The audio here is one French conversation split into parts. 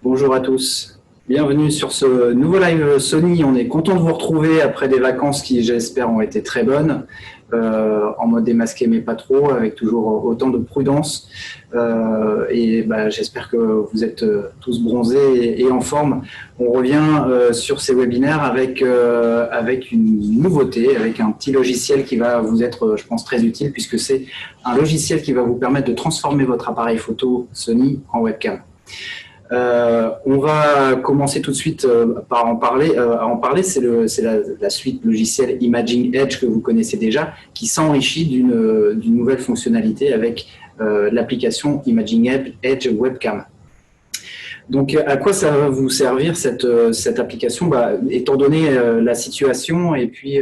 Bonjour à tous, bienvenue sur ce nouveau live Sony. On est content de vous retrouver après des vacances qui, j'espère, ont été très bonnes, en mode démasqué mais pas trop, avec toujours autant de prudence. J'espère que vous êtes tous bronzés et en forme. On revient sur ces webinaires avec une nouveauté, avec un petit logiciel qui va vous être, je pense, très utile, puisque c'est un logiciel qui va vous permettre de transformer votre appareil photo Sony en webcam. On va commencer tout de suite par en parler. C'est la suite logicielle Imaging Edge que vous connaissez déjà, qui s'enrichit d'une nouvelle fonctionnalité avec l'application Imaging Edge Webcam. Donc, à quoi ça va vous servir cette application? Étant donné la situation et puis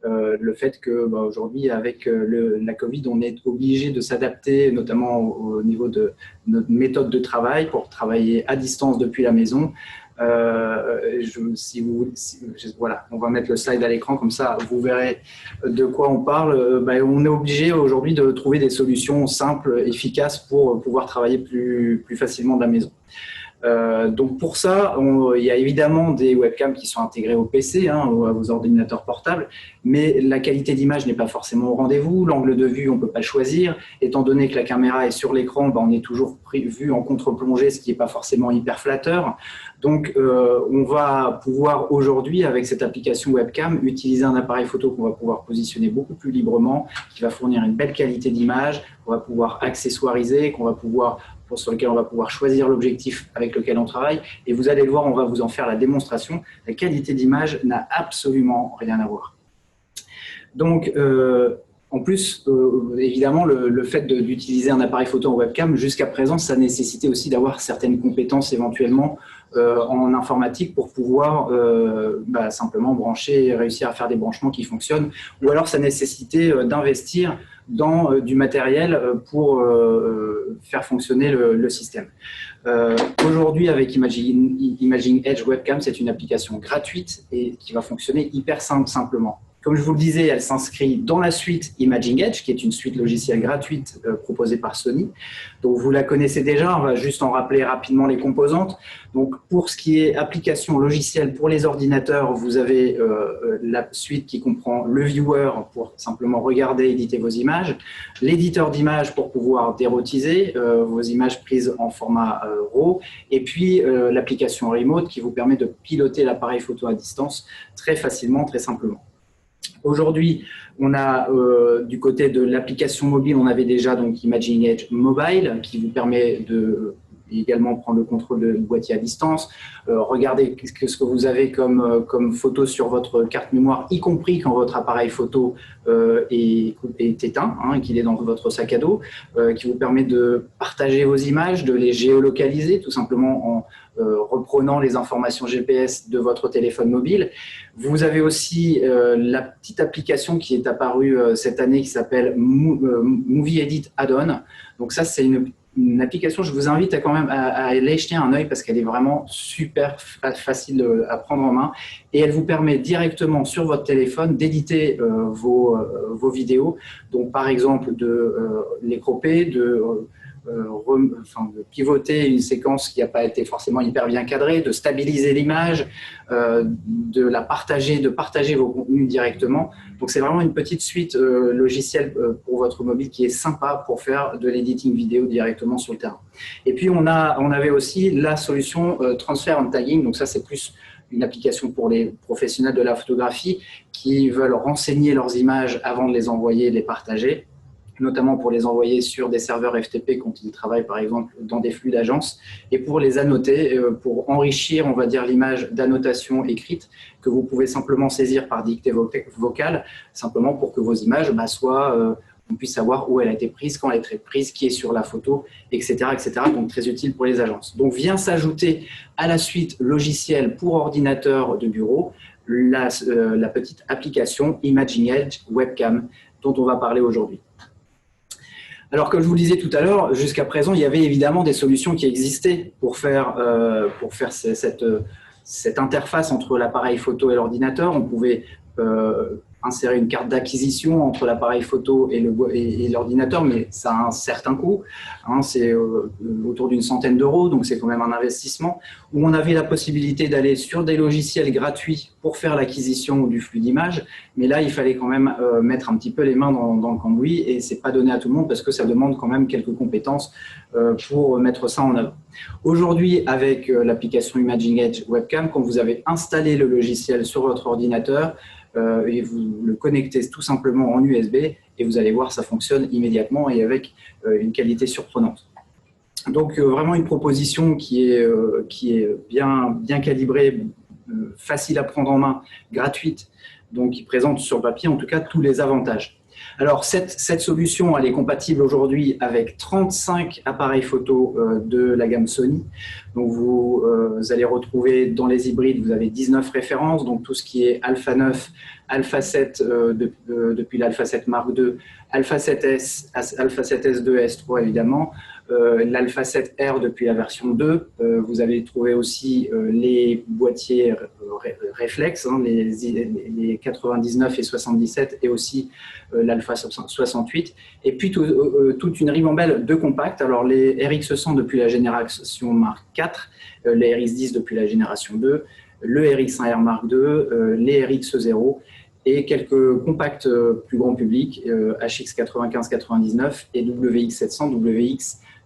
le fait que aujourd'hui, avec la Covid, on est obligé de s'adapter, notamment au niveau de notre méthode de travail, pour travailler à distance depuis la maison. Voilà, on va mettre le slide à l'écran, comme ça vous verrez de quoi on parle. On est obligé aujourd'hui de trouver des solutions simples, efficaces pour pouvoir travailler plus facilement de la maison. Donc pour ça, il y a évidemment des webcams qui sont intégrés au PC, ou à vos ordinateurs portables, mais la qualité d'image n'est pas forcément au rendez-vous, l'angle de vue, on ne peut pas le choisir, étant donné que la caméra est sur l'écran, on est toujours vu en contre-plongée, ce qui n'est pas forcément hyper flatteur. Donc on va pouvoir aujourd'hui, avec cette application webcam, utiliser un appareil photo qu'on va pouvoir positionner beaucoup plus librement, qui va fournir une belle qualité d'image, qu'on va pouvoir accessoiriser, sur lequel on va pouvoir choisir l'objectif avec lequel on travaille. Et vous allez le voir, on va vous en faire la démonstration. La qualité d'image n'a absolument rien à voir. Donc, en plus, évidemment, le fait d'utiliser un appareil photo en webcam, jusqu'à présent, ça nécessitait aussi d'avoir certaines compétences éventuellement en informatique pour pouvoir simplement brancher et réussir à faire des branchements qui fonctionnent. Ou alors, ça nécessitait d'investir dans du matériel pour faire fonctionner le système. Aujourd'hui, avec Imaging Edge Webcam, c'est une application gratuite et qui va fonctionner hyper simplement. Comme je vous le disais, elle s'inscrit dans la suite Imaging Edge, qui est une suite logicielle gratuite proposée par Sony. Donc, vous la connaissez déjà, on va juste en rappeler rapidement les composantes. Donc, pour ce qui est application logicielle pour les ordinateurs, vous avez la suite qui comprend le viewer pour simplement regarder et éditer vos images, l'éditeur d'images pour pouvoir dérotiser vos images prises en format RAW, et puis l'application remote qui vous permet de piloter l'appareil photo à distance très facilement, très simplement. Aujourd'hui, on a du côté de l'application mobile, on avait déjà donc Imaging Edge Mobile qui vous permet de également prendre le contrôle de boîtier à distance, regarder ce que vous avez comme photo sur votre carte mémoire, y compris quand votre appareil photo est éteint, qu'il est dans votre sac à dos, qui vous permet de partager vos images, de les géolocaliser tout simplement en reprenant les informations GPS de votre téléphone mobile. Vous avez aussi la petite application qui est apparue cette année qui s'appelle Movie Edit Add-on. Donc ça, c'est une application, je vous invite quand même à aller jeter un œil parce qu'elle est vraiment super facile à prendre en main et elle vous permet directement sur votre téléphone d'éditer vos vidéos. Donc par exemple de les cropper, de pivoter une séquence qui n'a pas été forcément hyper bien cadrée, de stabiliser l'image, de partager vos contenus directement. Donc c'est vraiment une petite suite logicielle pour votre mobile qui est sympa pour faire de l'editing vidéo directement sur le terrain. Et puis on avait aussi la solution Transfer and Tagging, donc ça c'est plus une application pour les professionnels de la photographie qui veulent renseigner leurs images avant de les envoyer et de les partager, notamment pour les envoyer sur des serveurs FTP quand ils travaillent par exemple dans des flux d'agence, et pour les annoter, pour enrichir, on va dire, l'image d'annotation écrite que vous pouvez simplement saisir par dictée vocale, simplement pour que vos images on puisse savoir où elle a été prise, quand elle a été prise, qui est sur la photo, etc., etc. Donc très utile pour les agences. Donc vient s'ajouter à la suite logicielle pour ordinateur de bureau la petite application Imaging Edge Webcam dont on va parler aujourd'hui. Alors, comme je vous le disais tout à l'heure, jusqu'à présent, il y avait évidemment des solutions qui existaient pour faire cette interface entre l'appareil photo et l'ordinateur. On pouvait insérer une carte d'acquisition entre l'appareil photo et l'ordinateur, mais ça a un certain coût, hein, c'est autour d'une centaine d'euros, donc c'est quand même un investissement, où on avait la possibilité d'aller sur des logiciels gratuits pour faire l'acquisition du flux d'images, mais là, il fallait quand même mettre un petit peu les mains dans le cambouis, et c'est pas donné à tout le monde parce que ça demande quand même quelques compétences pour mettre ça en œuvre. Aujourd'hui, avec l'application Imaging Edge Webcam, quand vous avez installé le logiciel sur votre ordinateur, et vous le connectez tout simplement en USB, et vous allez voir, ça fonctionne immédiatement et avec une qualité surprenante. Donc, vraiment une proposition qui est bien calibrée, facile à prendre en main, gratuite, donc qui présente sur le papier en tout cas tous les avantages. Alors, cette solution, elle est compatible aujourd'hui avec 35 appareils photo de la gamme Sony. Donc, vous allez retrouver dans les hybrides, vous avez 19 références, donc tout ce qui est Alpha 9, Alpha 7 depuis l'Alpha 7 Mark II, Alpha 7S, Alpha 7S2, S3 évidemment, l'Alpha 7R depuis la version 2. Vous allez trouver aussi les boîtiers réflexes, hein, les 99 et 77, et aussi l'Alpha 68. Et puis toute une ribambelle de compacts. Alors les RX100 depuis la génération Mark IV, les RX10 depuis la génération 2, le RX1R Mark II, les RX0 et quelques compacts plus grand public, HX95-99 et WX700,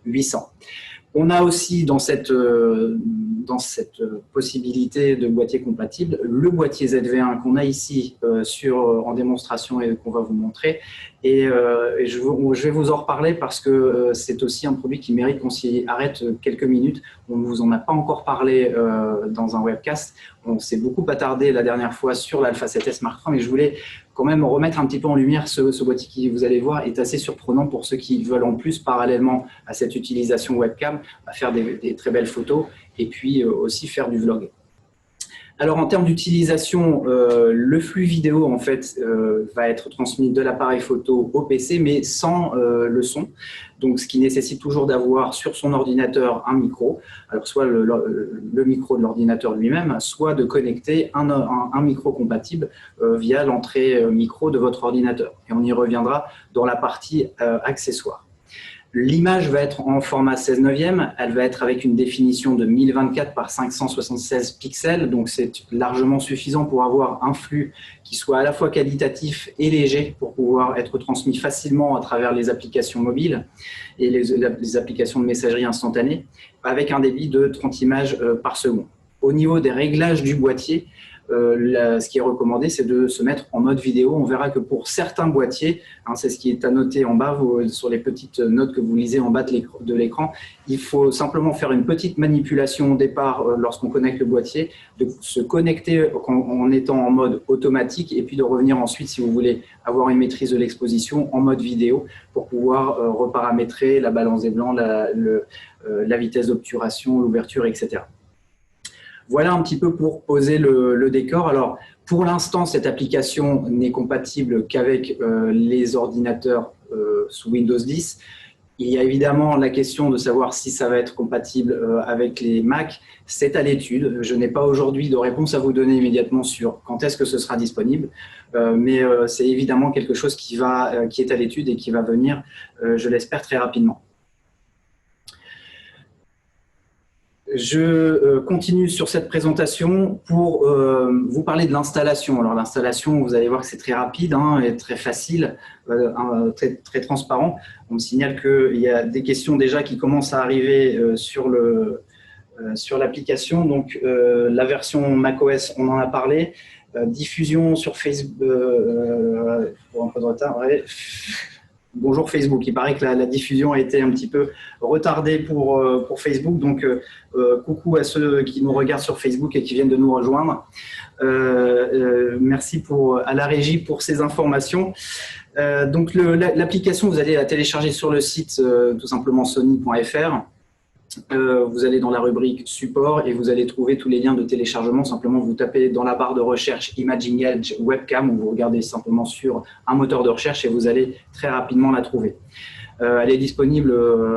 WX800. On a aussi dans cette possibilité de boîtier compatible le boîtier ZV1 qu'on a ici en démonstration et qu'on va vous montrer. Et je vais vous en reparler parce que c'est aussi un produit qui mérite qu'on s'y arrête quelques minutes. On ne vous en a pas encore parlé dans un webcast. On s'est beaucoup attardé la dernière fois sur l'Alpha 7S Mark III, mais je voulais quand même remettre un petit peu en lumière ce boîtier qui, vous allez voir, est assez surprenant pour ceux qui veulent en plus, parallèlement à cette utilisation webcam, faire des très belles photos et puis aussi faire du vlog. Alors, en termes d'utilisation, le flux vidéo, en fait, va être transmis de l'appareil photo au PC, mais sans le son. Donc, ce qui nécessite toujours d'avoir sur son ordinateur un micro, alors soit le micro de l'ordinateur lui-même, soit de connecter un micro compatible via l'entrée micro de votre ordinateur. Et on y reviendra dans la partie accessoires. L'image va être en format 16:9, elle va être avec une définition de 1024 par 576 pixels, donc c'est largement suffisant pour avoir un flux qui soit à la fois qualitatif et léger pour pouvoir être transmis facilement à travers les applications mobiles et les applications de messagerie instantanée, avec un débit de 30 images par seconde. Au niveau des réglages du boîtier, ce qui est recommandé, c'est de se mettre en mode vidéo. On verra que pour certains boîtiers, hein, c'est ce qui est annoté en bas, sur les petites notes que vous lisez en bas de l'écran, il faut simplement faire une petite manipulation au départ lorsqu'on connecte le boîtier, de se connecter en étant en mode automatique et puis de revenir ensuite, si vous voulez avoir une maîtrise de l'exposition, en mode vidéo pour pouvoir reparamétrer la balance des blancs, la vitesse d'obturation, l'ouverture, etc. Voilà un petit peu pour poser le décor. Alors, pour l'instant, cette application n'est compatible qu'avec les ordinateurs sous Windows 10. Il y a évidemment la question de savoir si ça va être compatible avec les Mac. C'est à l'étude. Je n'ai pas aujourd'hui de réponse à vous donner immédiatement sur quand est-ce que ce sera disponible, mais c'est évidemment quelque chose qui est à l'étude et qui va venir, je l'espère, très rapidement. Je continue sur cette présentation pour vous parler de l'installation. Alors l'installation, vous allez voir que c'est très rapide hein, et très facile, très transparent. On me signale qu'il y a des questions déjà qui commencent à arriver sur l'application. Donc la version macOS, on en a parlé. Diffusion sur Facebook, pour un peu de retard, ouais. Bonjour Facebook, il paraît que la diffusion a été un petit peu retardée pour Facebook, donc coucou à ceux qui nous regardent sur Facebook et qui viennent de nous rejoindre. Merci à la régie pour ces informations. Donc l'application, vous allez la télécharger sur le site tout simplement sony.fr. Vous allez dans la rubrique support et vous allez trouver tous les liens de téléchargement. Simplement, vous tapez dans la barre de recherche Imaging Edge Webcam ou vous regardez simplement sur un moteur de recherche et vous allez très rapidement la trouver. Elle est disponible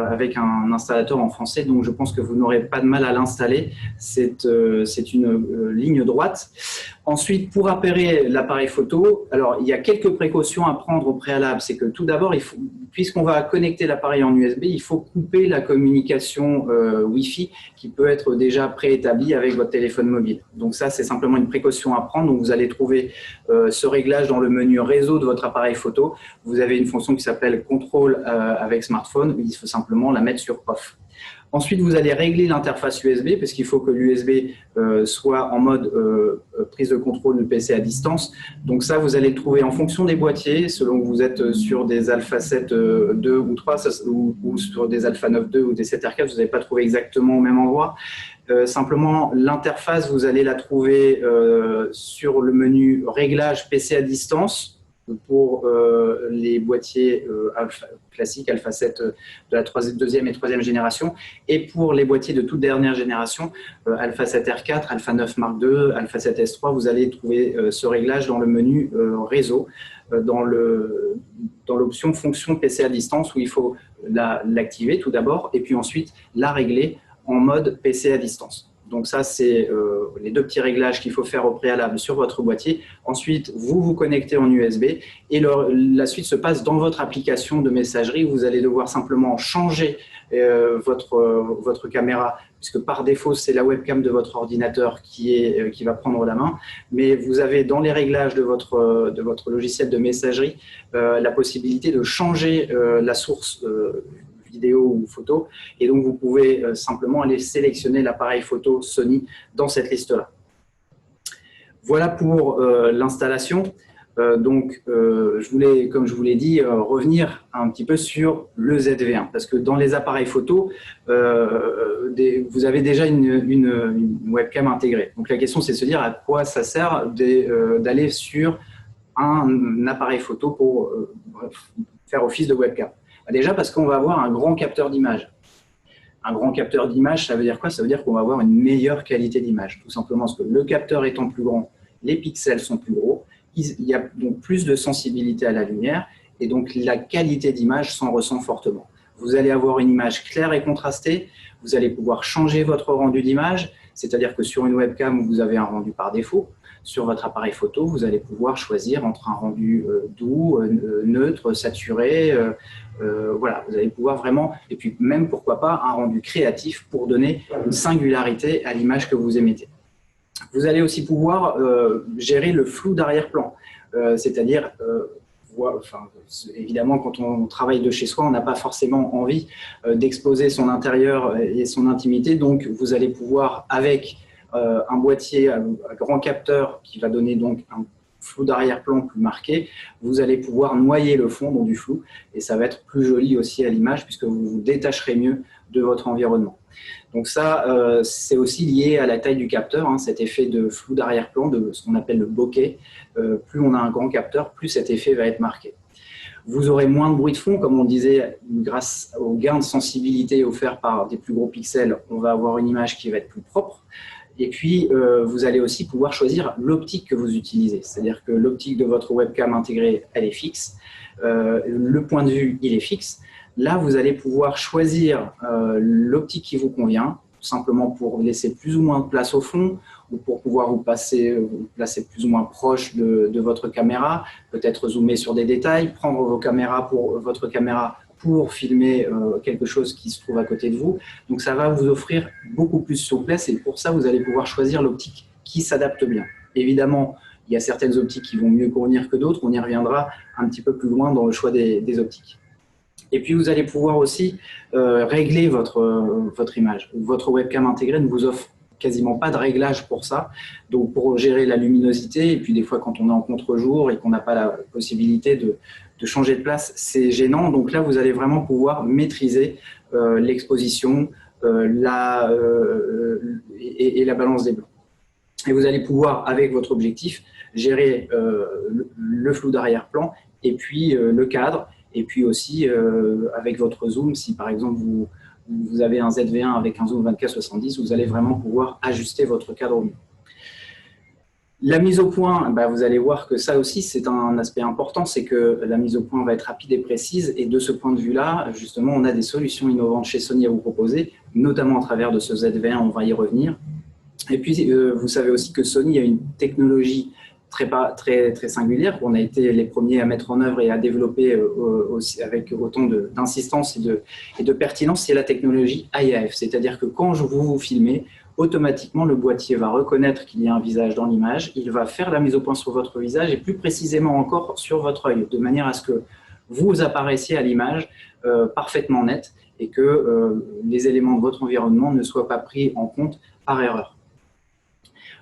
avec un installateur en français, donc je pense que vous n'aurez pas de mal à l'installer. C'est une ligne droite. Ensuite, pour appairer l'appareil photo, alors il y a quelques précautions à prendre au préalable. C'est que tout d'abord, puisqu'on va connecter l'appareil en USB, il faut couper la communication Wi-Fi qui peut être déjà préétablie avec votre téléphone mobile. Donc ça, c'est simplement une précaution à prendre. Donc vous allez trouver ce réglage dans le menu réseau de votre appareil photo. Vous avez une fonction qui s'appelle contrôle avec smartphone. Il faut simplement la mettre sur off. Ensuite, vous allez régler l'interface USB parce qu'il faut que l'USB soit en mode prise de contrôle du PC à distance. Donc ça, vous allez le trouver en fonction des boîtiers, selon que vous êtes sur des Alpha 7 2 ou 3 ou sur des Alpha 9 2 ou des 7R4, vous n'allez pas trouver exactement au même endroit. Simplement, l'interface, vous allez la trouver sur le menu réglage PC à distance pour les boîtiers classiques Alpha 7 de la deuxième et troisième génération, et pour les boîtiers de toute dernière génération, Alpha 7R4, Alpha 9 Mark II, Alpha 7S3, vous allez trouver ce réglage dans le menu réseau, dans l'option fonction PC à distance, où il faut l'activer tout d'abord, et puis ensuite la régler en mode PC à distance. Donc ça, c'est les deux petits réglages qu'il faut faire au préalable sur votre boîtier. Ensuite, vous vous connectez en USB et la suite se passe dans votre application de messagerie. Vous allez devoir simplement changer votre caméra, puisque par défaut, c'est la webcam de votre ordinateur qui va prendre la main. Mais vous avez dans les réglages de votre logiciel de messagerie la possibilité de changer la source vidéo ou photo, et donc vous pouvez simplement aller sélectionner l'appareil photo Sony dans cette liste-là. Voilà pour l'installation. Je voulais, comme je vous l'ai dit, revenir un petit peu sur le ZV1, parce que dans les appareils photo, vous avez déjà une webcam intégrée. Donc la question, c'est de se dire à quoi ça sert d'aller sur un appareil photo pour faire office de webcam. Déjà parce qu'on va avoir un grand capteur d'image. Un grand capteur d'image, ça veut dire quoi? Ça veut dire qu'on va avoir une meilleure qualité d'image. Tout simplement parce que le capteur étant plus grand, les pixels sont plus gros, il y a donc plus de sensibilité à la lumière et donc la qualité d'image s'en ressent fortement. Vous allez avoir une image claire et contrastée, vous allez pouvoir changer votre rendu d'image, c'est-à-dire que sur une webcam, vous avez un rendu par défaut. Sur votre appareil photo, vous allez pouvoir choisir entre un rendu doux, neutre, saturé. Voilà, vous allez pouvoir vraiment, et puis même pourquoi pas, un rendu créatif pour donner une singularité à l'image que vous émettez. Vous allez aussi pouvoir gérer le flou d'arrière-plan, c'est-à-dire, évidemment, quand on travaille de chez soi, on n'a pas forcément envie d'exposer son intérieur et son intimité, donc vous allez pouvoir, avec un boîtier à grand capteur qui va donner donc un flou d'arrière-plan plus marqué, vous allez pouvoir noyer le fond dans du flou et ça va être plus joli aussi à l'image puisque vous vous détacherez mieux de votre environnement. Donc ça, c'est aussi lié à la taille du capteur, hein, cet effet de flou d'arrière-plan, de ce qu'on appelle le bokeh. Plus on a un grand capteur, plus cet effet va être marqué. Vous aurez moins de bruit de fond, comme on disait, grâce au gain de sensibilité offert par des plus gros pixels, on va avoir une image qui va être plus propre. Et puis, vous allez aussi pouvoir choisir l'optique que vous utilisez. C'est-à-dire que l'optique de votre webcam intégrée, elle est fixe. Le point de vue, il est fixe. Là, vous allez pouvoir choisir l'optique qui vous convient, tout simplement pour laisser plus ou moins de place au fond ou pour pouvoir vous placer plus ou moins proche de votre caméra, peut-être zoomer sur des détails, prendre votre caméra pour filmer quelque chose qui se trouve à côté de vous. Donc, ça va vous offrir beaucoup plus de souplesse et pour ça, vous allez pouvoir choisir l'optique qui s'adapte bien. Évidemment, il y a certaines optiques qui vont mieux convenir que d'autres. On y reviendra un petit peu plus loin dans le choix des optiques. Et puis, vous allez pouvoir aussi régler votre image. Votre webcam intégrée ne vous offre quasiment pas de réglage pour ça. Donc, pour gérer la luminosité, et puis des fois, quand on est en contre-jour et qu'on n'a pas la possibilité de changer de place, c'est gênant. Donc là, vous allez vraiment pouvoir maîtriser l'exposition et la balance des blancs. Et vous allez pouvoir, avec votre objectif, gérer le flou d'arrière-plan et puis le cadre. Et puis aussi, avec votre zoom, si par exemple vous avez un ZV1 avec un zoom 24-70, vous allez vraiment pouvoir ajuster votre cadre au mieux. La mise au point, vous allez voir que ça aussi, c'est un aspect important, c'est que la mise au point va être rapide et précise. Et de ce point de vue-là, justement, on a des solutions innovantes chez Sony à vous proposer, notamment à travers de ce ZV1, on va y revenir. Et puis, vous savez aussi que Sony a une technologie très singulière qu'on a été les premiers à mettre en œuvre et à développer aussi avec autant d'insistance et de pertinence, c'est la technologie IAF. C'est-à-dire que quand vous vous filmez, automatiquement, le boîtier va reconnaître qu'il y a un visage dans l'image, il va faire la mise au point sur votre visage et plus précisément encore sur votre œil, de manière à ce que vous apparaissiez à l'image parfaitement net et que les éléments de votre environnement ne soient pas pris en compte par erreur.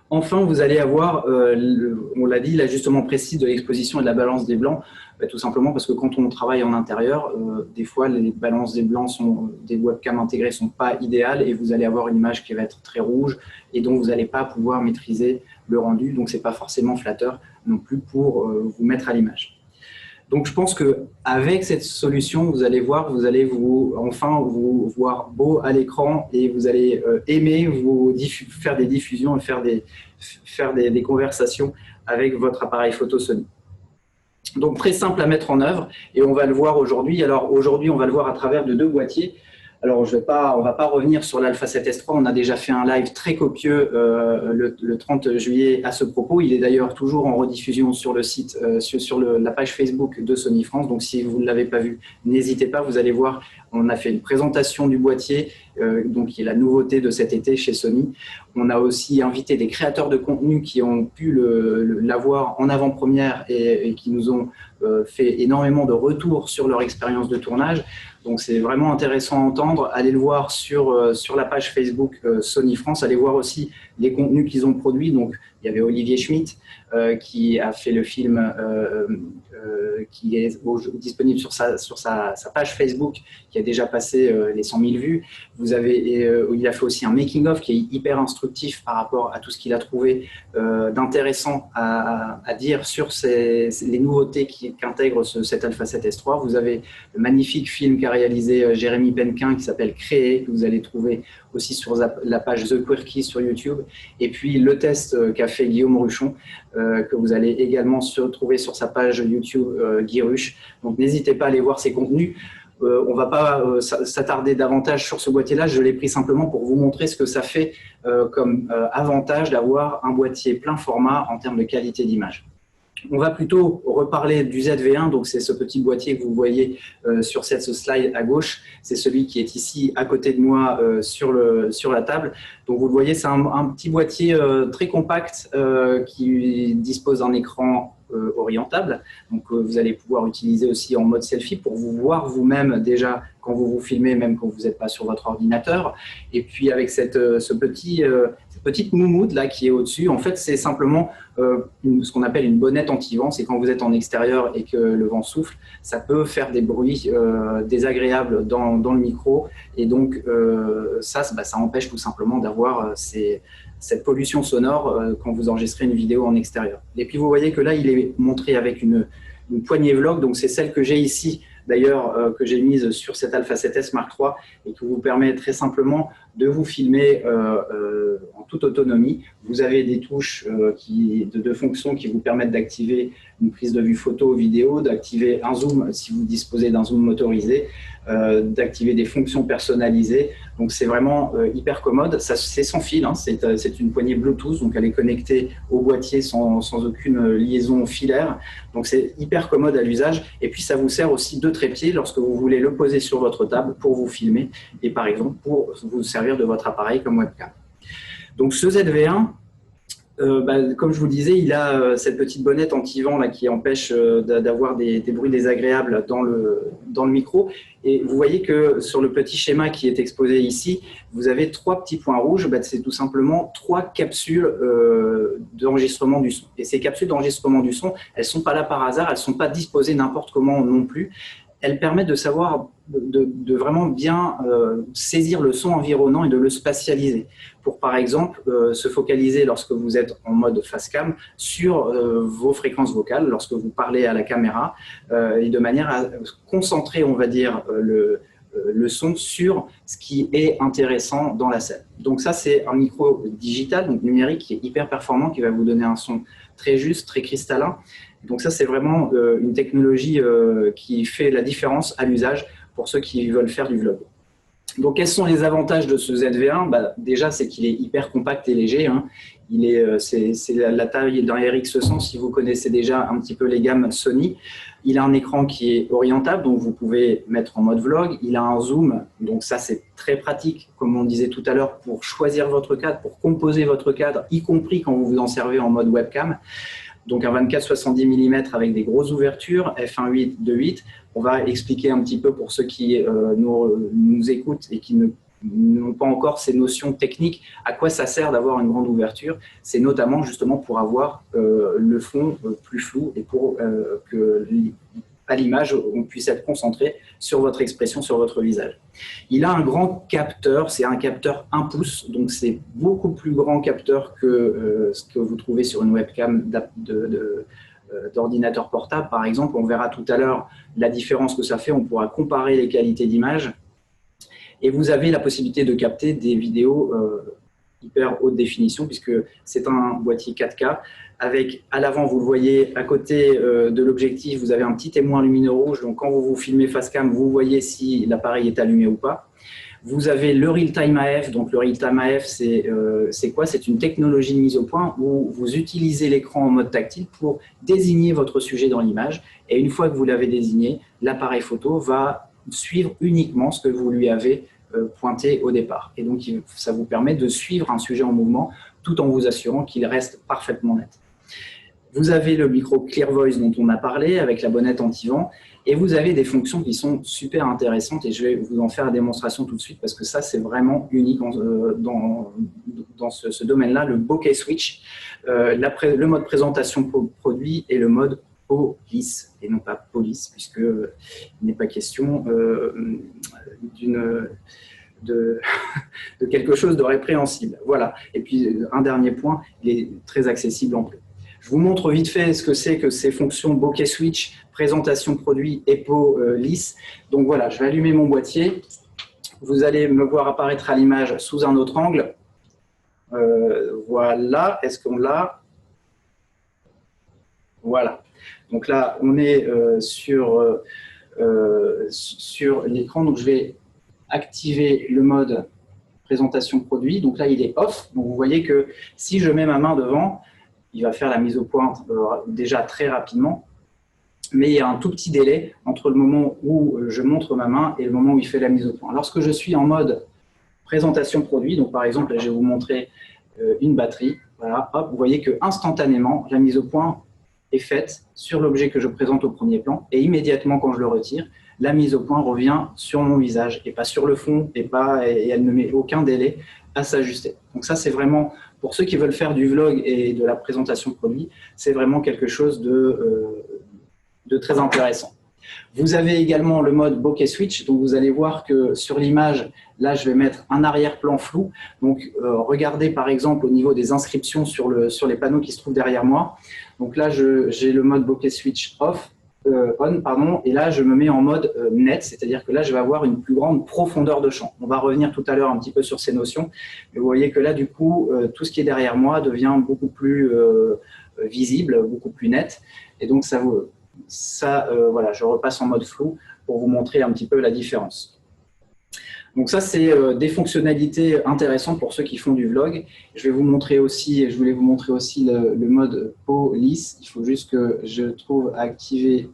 Enfin, vous allez avoir, on l'a dit, l'ajustement précis de l'exposition et de la balance des blancs, tout simplement parce que quand on travaille en intérieur, des fois les balances des blancs des webcams intégrées ne sont pas idéales et vous allez avoir une image qui va être très rouge et dont vous n'allez pas pouvoir maîtriser le rendu, donc ce n'est pas forcément flatteur non plus pour vous mettre à l'image. Donc, je pense qu'avec cette solution, vous allez voir, vous allez enfin vous voir beau à l'écran et vous allez aimer faire des diffusions et faire des conversations avec votre appareil photo Sony. Donc, très simple à mettre en œuvre et on va le voir aujourd'hui. Alors, aujourd'hui, on va le voir à travers de 2 boîtiers. Alors, on ne va pas revenir sur l'Alpha 7S3. On a déjà fait un live très copieux le 30 juillet à ce propos. Il est d'ailleurs toujours en rediffusion sur le site, sur la page Facebook de Sony France. Donc, si vous ne l'avez pas vu, n'hésitez pas. Vous allez voir, on a fait une présentation du boîtier, donc qui est la nouveauté de cet été chez Sony. On a aussi invité des créateurs de contenu qui ont pu l'avoir en avant-première et qui nous ont fait énormément de retours sur leur expérience de tournage. Donc, c'est vraiment intéressant à entendre. Allez le voir sur la page Facebook Sony France. Allez voir aussi les contenus qu'ils ont produits. Donc, il y avait Olivier Schmitt qui a fait le film qui est disponible sur sa page Facebook, qui a déjà passé les 100 000 vues. Il a fait aussi un making-of qui est hyper instructif par rapport à tout ce qu'il a trouvé d'intéressant à dire sur les nouveautés qu'intègre cet Alpha 7S3. Vous avez le magnifique film qu'a réalisé Jérémy Penquin qui s'appelle Créer, que vous allez trouver aussi sur la page The Quirky sur YouTube. Et puis le test qu'a fait Guillaume Ruchon, que vous allez également retrouver sur sa page YouTube Guy Ruch. Donc n'hésitez pas à aller voir ses contenus. On ne va pas s'attarder davantage sur ce boîtier-là. Je l'ai pris simplement pour vous montrer ce que ça fait comme avantage d'avoir un boîtier plein format en termes de qualité d'image. On va plutôt reparler du ZV1, donc c'est ce petit boîtier que vous voyez sur cette slide à gauche. C'est celui qui est ici à côté de moi sur la table. Donc vous le voyez, c'est un petit boîtier très compact qui dispose d'un écran orientable. Donc vous allez pouvoir utiliser aussi en mode selfie pour vous voir vous-même déjà quand vous vous filmez, même quand vous n'êtes pas sur votre ordinateur. Et puis avec cette petite moumoute là qui est au-dessus, en fait c'est simplement ce qu'on appelle une bonnette anti-vent. C'est quand vous êtes en extérieur et que le vent souffle, ça peut faire des bruits désagréables dans le micro. Et donc ça empêche tout simplement d'avoir cette pollution sonore quand vous enregistrez une vidéo en extérieur. Et puis vous voyez que là, il est montré avec une poignée vlog, donc c'est celle que j'ai ici, d'ailleurs, que j'ai mise sur cet Alpha 7S Mark III et qui vous permet très simplement de vous filmer en toute autonomie. Vous avez des touches de fonctions qui vous permettent d'activer une prise de vue photo ou vidéo, d'activer un zoom si vous disposez d'un zoom motorisé, d'activer des fonctions personnalisées. Donc, c'est vraiment hyper commode. C'est sans fil, hein. C'est une poignée Bluetooth, donc elle est connectée au boîtier sans aucune liaison filaire. Donc, c'est hyper commode à l'usage. Et puis, ça vous sert aussi de trépied lorsque vous voulez le poser sur votre table pour vous filmer et par exemple pour vous servir de votre appareil comme webcam. Donc, ce ZV1, comme je vous le disais, il a cette petite bonnette anti-vent là, qui empêche d'avoir des bruits désagréables dans le micro. Et vous voyez que sur le petit schéma qui est exposé ici, vous avez 3 petits points rouges. C'est tout simplement 3 capsules d'enregistrement du son. Et ces capsules d'enregistrement du son, elles ne sont pas là par hasard, elles ne sont pas disposées n'importe comment non plus. Elles permettent de savoir, de vraiment bien saisir le son environnant et de le spatialiser. Pour, par exemple, se focaliser lorsque vous êtes en mode face cam sur vos fréquences vocales, lorsque vous parlez à la caméra, et de manière à concentrer, on va dire, le son sur ce qui est intéressant dans la scène. Donc ça, c'est un micro digital, donc numérique, qui est hyper performant, qui va vous donner un son très juste, très cristallin. Donc ça, c'est vraiment une technologie qui fait la différence à l'usage pour ceux qui veulent faire du vlog. Donc, quels sont les avantages de ce ZV1? Déjà, c'est qu'il est hyper compact et léger. Hein. C'est la taille d'un RX100 si vous connaissez déjà un petit peu les gammes Sony. Il a un écran qui est orientable, donc vous pouvez mettre en mode vlog. Il a un zoom, donc ça c'est très pratique, comme on disait tout à l'heure, pour choisir votre cadre, pour composer votre cadre, y compris quand vous vous en servez en mode webcam. Donc un 24-70 mm avec des grosses ouvertures, f1.8 2.8. On va expliquer un petit peu pour ceux qui nous écoutent et qui n'ont pas encore ces notions techniques, à quoi ça sert d'avoir une grande ouverture. C'est notamment justement pour avoir le fond plus flou et pour que à l'image, on puisse être concentré sur votre expression, sur votre visage. Il a un grand capteur, c'est un capteur 1 pouce, donc c'est beaucoup plus grand capteur que ce que vous trouvez sur une webcam d'ordinateur portable, par exemple. On verra tout à l'heure la différence que ça fait, on pourra comparer les qualités d'image. Et vous avez la possibilité de capter des vidéos hyper haute définition, puisque c'est un boîtier 4K. Avec, à l'avant, vous le voyez, à côté de l'objectif, vous avez un petit témoin lumineux rouge. Donc, quand vous vous filmez face cam, vous voyez si l'appareil est allumé ou pas. Vous avez le Real-Time AF. Donc, le Real-Time AF, c'est quoi? C'est une technologie de mise au point où vous utilisez l'écran en mode tactile pour désigner votre sujet dans l'image. Et une fois que vous l'avez désigné, l'appareil photo va suivre uniquement ce que vous lui avez pointé au départ. Et donc, ça vous permet de suivre un sujet en mouvement tout en vous assurant qu'il reste parfaitement net. Vous avez le micro Clear Voice dont on a parlé avec la bonnette anti-vent et vous avez des fonctions qui sont super intéressantes et je vais vous en faire la démonstration tout de suite parce que ça, c'est vraiment unique dans ce domaine-là, le bokeh switch, le mode présentation produit et le mode police et non pas police puisque il n'est pas question de quelque chose de répréhensible. Voilà. Et puis, un dernier point, il est très accessible en plus. Je vous montre vite fait ce que c'est que ces fonctions bokeh switch, présentation produit et police. Donc voilà, je vais allumer mon boîtier. Vous allez me voir apparaître à l'image sous un autre angle. Voilà, est-ce qu'on l'a? Voilà. Donc là, on est sur l'écran. Donc je vais activer le mode présentation produit. Donc là, il est off. Donc vous voyez que si je mets ma main devant, il va faire la mise au point déjà très rapidement. Mais il y a un tout petit délai entre le moment où je montre ma main et le moment où il fait la mise au point. Lorsque je suis en mode présentation produit, donc par exemple, là, je vais vous montrer une batterie. Voilà, hop, vous voyez que instantanément, la mise au point est faite sur l'objet que je présente au premier plan et immédiatement quand je le retire, la mise au point revient sur mon visage et pas sur le fond et elle ne met aucun délai à s'ajuster. Donc ça, c'est vraiment, pour ceux qui veulent faire du vlog et de la présentation de produits, c'est vraiment quelque chose de très intéressant. Vous avez également le mode bokeh switch, donc vous allez voir que sur l'image, là je vais mettre un arrière-plan flou. Donc regardez par exemple au niveau des inscriptions sur les panneaux qui se trouvent derrière moi. Donc là j'ai le mode bokeh switch on, pardon, et là je me mets en mode net, c'est-à-dire que là je vais avoir une plus grande profondeur de champ. On va revenir tout à l'heure un petit peu sur ces notions, mais vous voyez que là du coup tout ce qui est derrière moi devient beaucoup plus visible, beaucoup plus net, et donc voilà, je repasse en mode flou pour vous montrer un petit peu la différence. Donc ça, c'est des fonctionnalités intéressantes pour ceux qui font du vlog. Je vais vous montrer aussi, je voulais vous montrer aussi le mode police. Il faut juste que je trouve à activer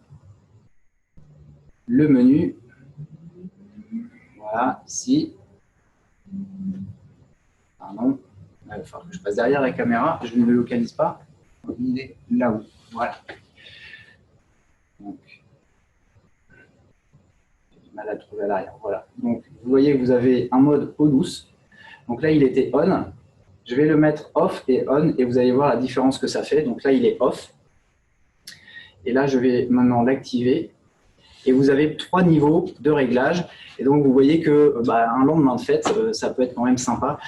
le menu. Voilà, ici. Pardon, il va falloir que je passe derrière la caméra. Je ne le localise pas. Il est là-haut. Voilà. Donc, j'ai du mal à le trouver à l'arrière. Voilà. Donc, vous voyez que vous avez un mode eau douce. Donc là, il était on. Je vais le mettre off et on et vous allez voir la différence que ça fait. Donc là, il est off. Et là, je vais maintenant l'activer. Et vous avez 3 niveaux de réglage. Et donc, vous voyez que un lendemain de fête, ça peut être quand même sympa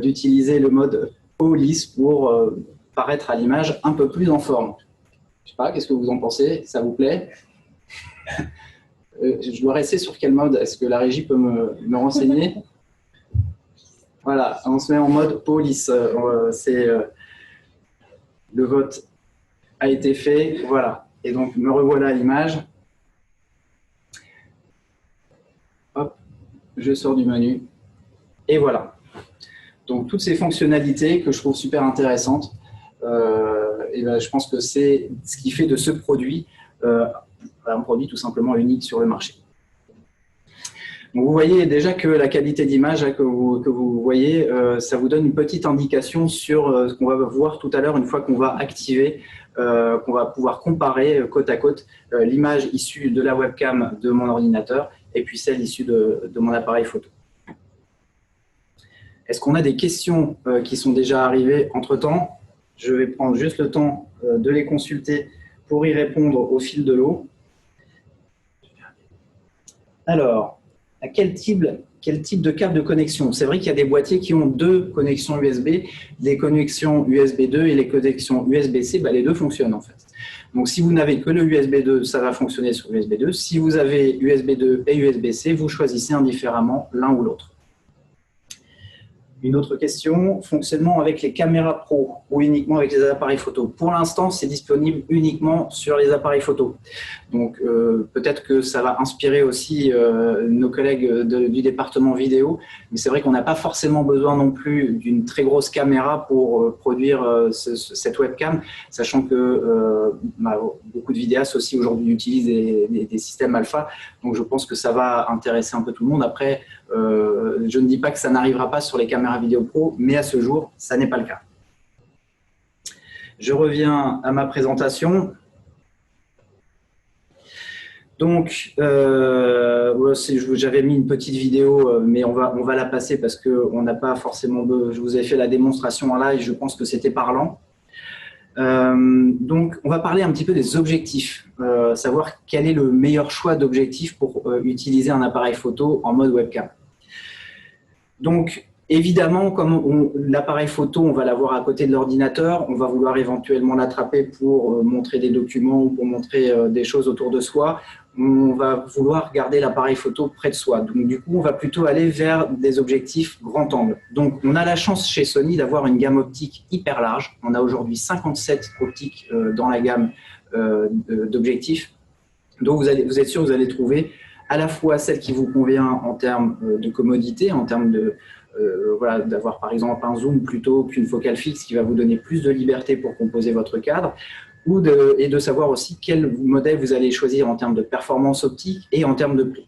d'utiliser le mode police pour paraître à l'image un peu plus en forme. Je sais pas, qu'est-ce que vous en pensez? Ça vous plaît? Je dois rester sur quel mode? Est-ce que la régie peut me renseigner? Voilà, on se met en mode police. Le vote a été fait. Voilà. Et donc, me revoilà à l'image. Hop. je sors du menu et voilà. Donc, toutes ces fonctionnalités que je trouve super intéressantes, et ben, je pense que c'est ce qui fait de ce produit un produit tout simplement unique sur le marché. Donc, vous voyez déjà que la qualité d'image que vous voyez, ça vous donne une petite indication sur ce qu'on va voir tout à l'heure une fois qu'on va activer, qu'on va pouvoir comparer côte à côte l'image issue de la webcam de mon ordinateur et puis celle issue de mon appareil photo. Est-ce qu'on a des questions qui sont déjà arrivées entre-temps? Je vais prendre juste le temps de les consulter pour y répondre au fil de l'eau. Alors, à quel type de câble de connexion? C'est vrai qu'il y a des boîtiers qui ont deux connexions USB, les connexions USB 2 et les connexions USB-C, bah, les deux fonctionnent en fait. Donc, si vous n'avez que le USB 2, ça va fonctionner sur USB 2. Si vous avez USB 2 et USB-C, vous choisissez indifféremment l'un ou l'autre. Une autre question, fonctionnement avec les caméras pro ou uniquement avec les appareils photo? Pour l'instant, c'est disponible uniquement sur les appareils photo. Donc, peut-être que ça va inspirer aussi nos collègues du département vidéo, mais c'est vrai qu'on n'a pas forcément besoin non plus d'une très grosse caméra pour produire cette webcam, sachant que beaucoup de vidéastes aussi aujourd'hui utilisent des systèmes alpha, donc je pense que ça va intéresser un peu tout le monde. Après, je ne dis pas que ça n'arrivera pas sur les caméras vidéo pro, mais à ce jour, ça n'est pas le cas. Je reviens à ma présentation. Donc, j'avais mis une petite vidéo, mais on va la passer parce qu'on n'a pas forcément je vous ai fait la démonstration en live, je pense que c'était parlant. Donc, on va parler un petit peu des objectifs, savoir quel est le meilleur choix d'objectif pour utiliser un appareil photo en mode webcam. Donc, évidemment, comme l'appareil photo, on va l'avoir à côté de l'ordinateur, on va vouloir éventuellement l'attraper pour montrer des documents ou pour montrer des choses autour de soi. On va vouloir garder l'appareil photo près de soi. Donc, du coup, on va plutôt aller vers des objectifs grand angle. Donc, on a la chance chez Sony d'avoir une gamme optique hyper large. On a aujourd'hui 57 optiques dans la gamme d'objectifs. Donc, vous êtes sûr que vous allez trouver à la fois celle qui vous convient en termes de commodité, en termes de voilà, d'avoir par exemple un zoom plutôt qu'une focale fixe qui va vous donner plus de liberté pour composer votre cadre, et de savoir aussi quel modèle vous allez choisir en termes de performance optique et en termes de prix.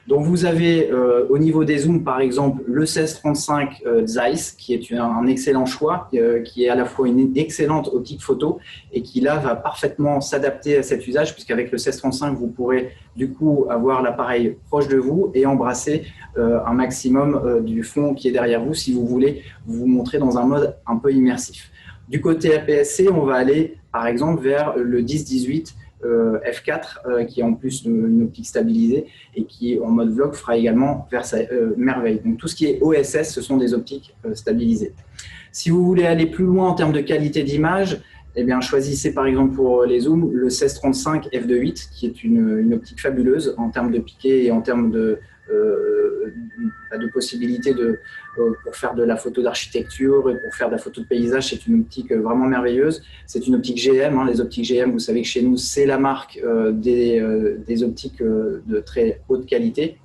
Donc, vous avez au niveau des zooms, par exemple, le 16-35 Zeiss, qui est un excellent choix, qui est à la fois une excellente optique photo et qui, là, va parfaitement s'adapter à cet usage, puisqu'avec le 16-35, vous pourrez, du coup, avoir l'appareil proche de vous et embrasser un maximum du fond qui est derrière vous, si vous voulez vous montrer dans un mode un peu immersif. Du côté APS-C, on va aller, par exemple, vers le 10-18 f4 qui est en plus une optique stabilisée et qui en mode vlog fera également vers sa merveille. Donc tout ce qui est OSS, ce sont des optiques stabilisées. Si vous voulez aller plus loin en termes de qualité d'image, eh bien, choisissez par exemple pour les zooms le 16-35 f2.8 qui est une optique fabuleuse en termes de piqué et en termes de possibilités pour faire de la photo d'architecture et pour faire de la photo de paysage. C'est une optique vraiment merveilleuse. C'est une optique GM. Les optiques GM, vous savez que chez nous, c'est la marque des optiques de très haute qualité.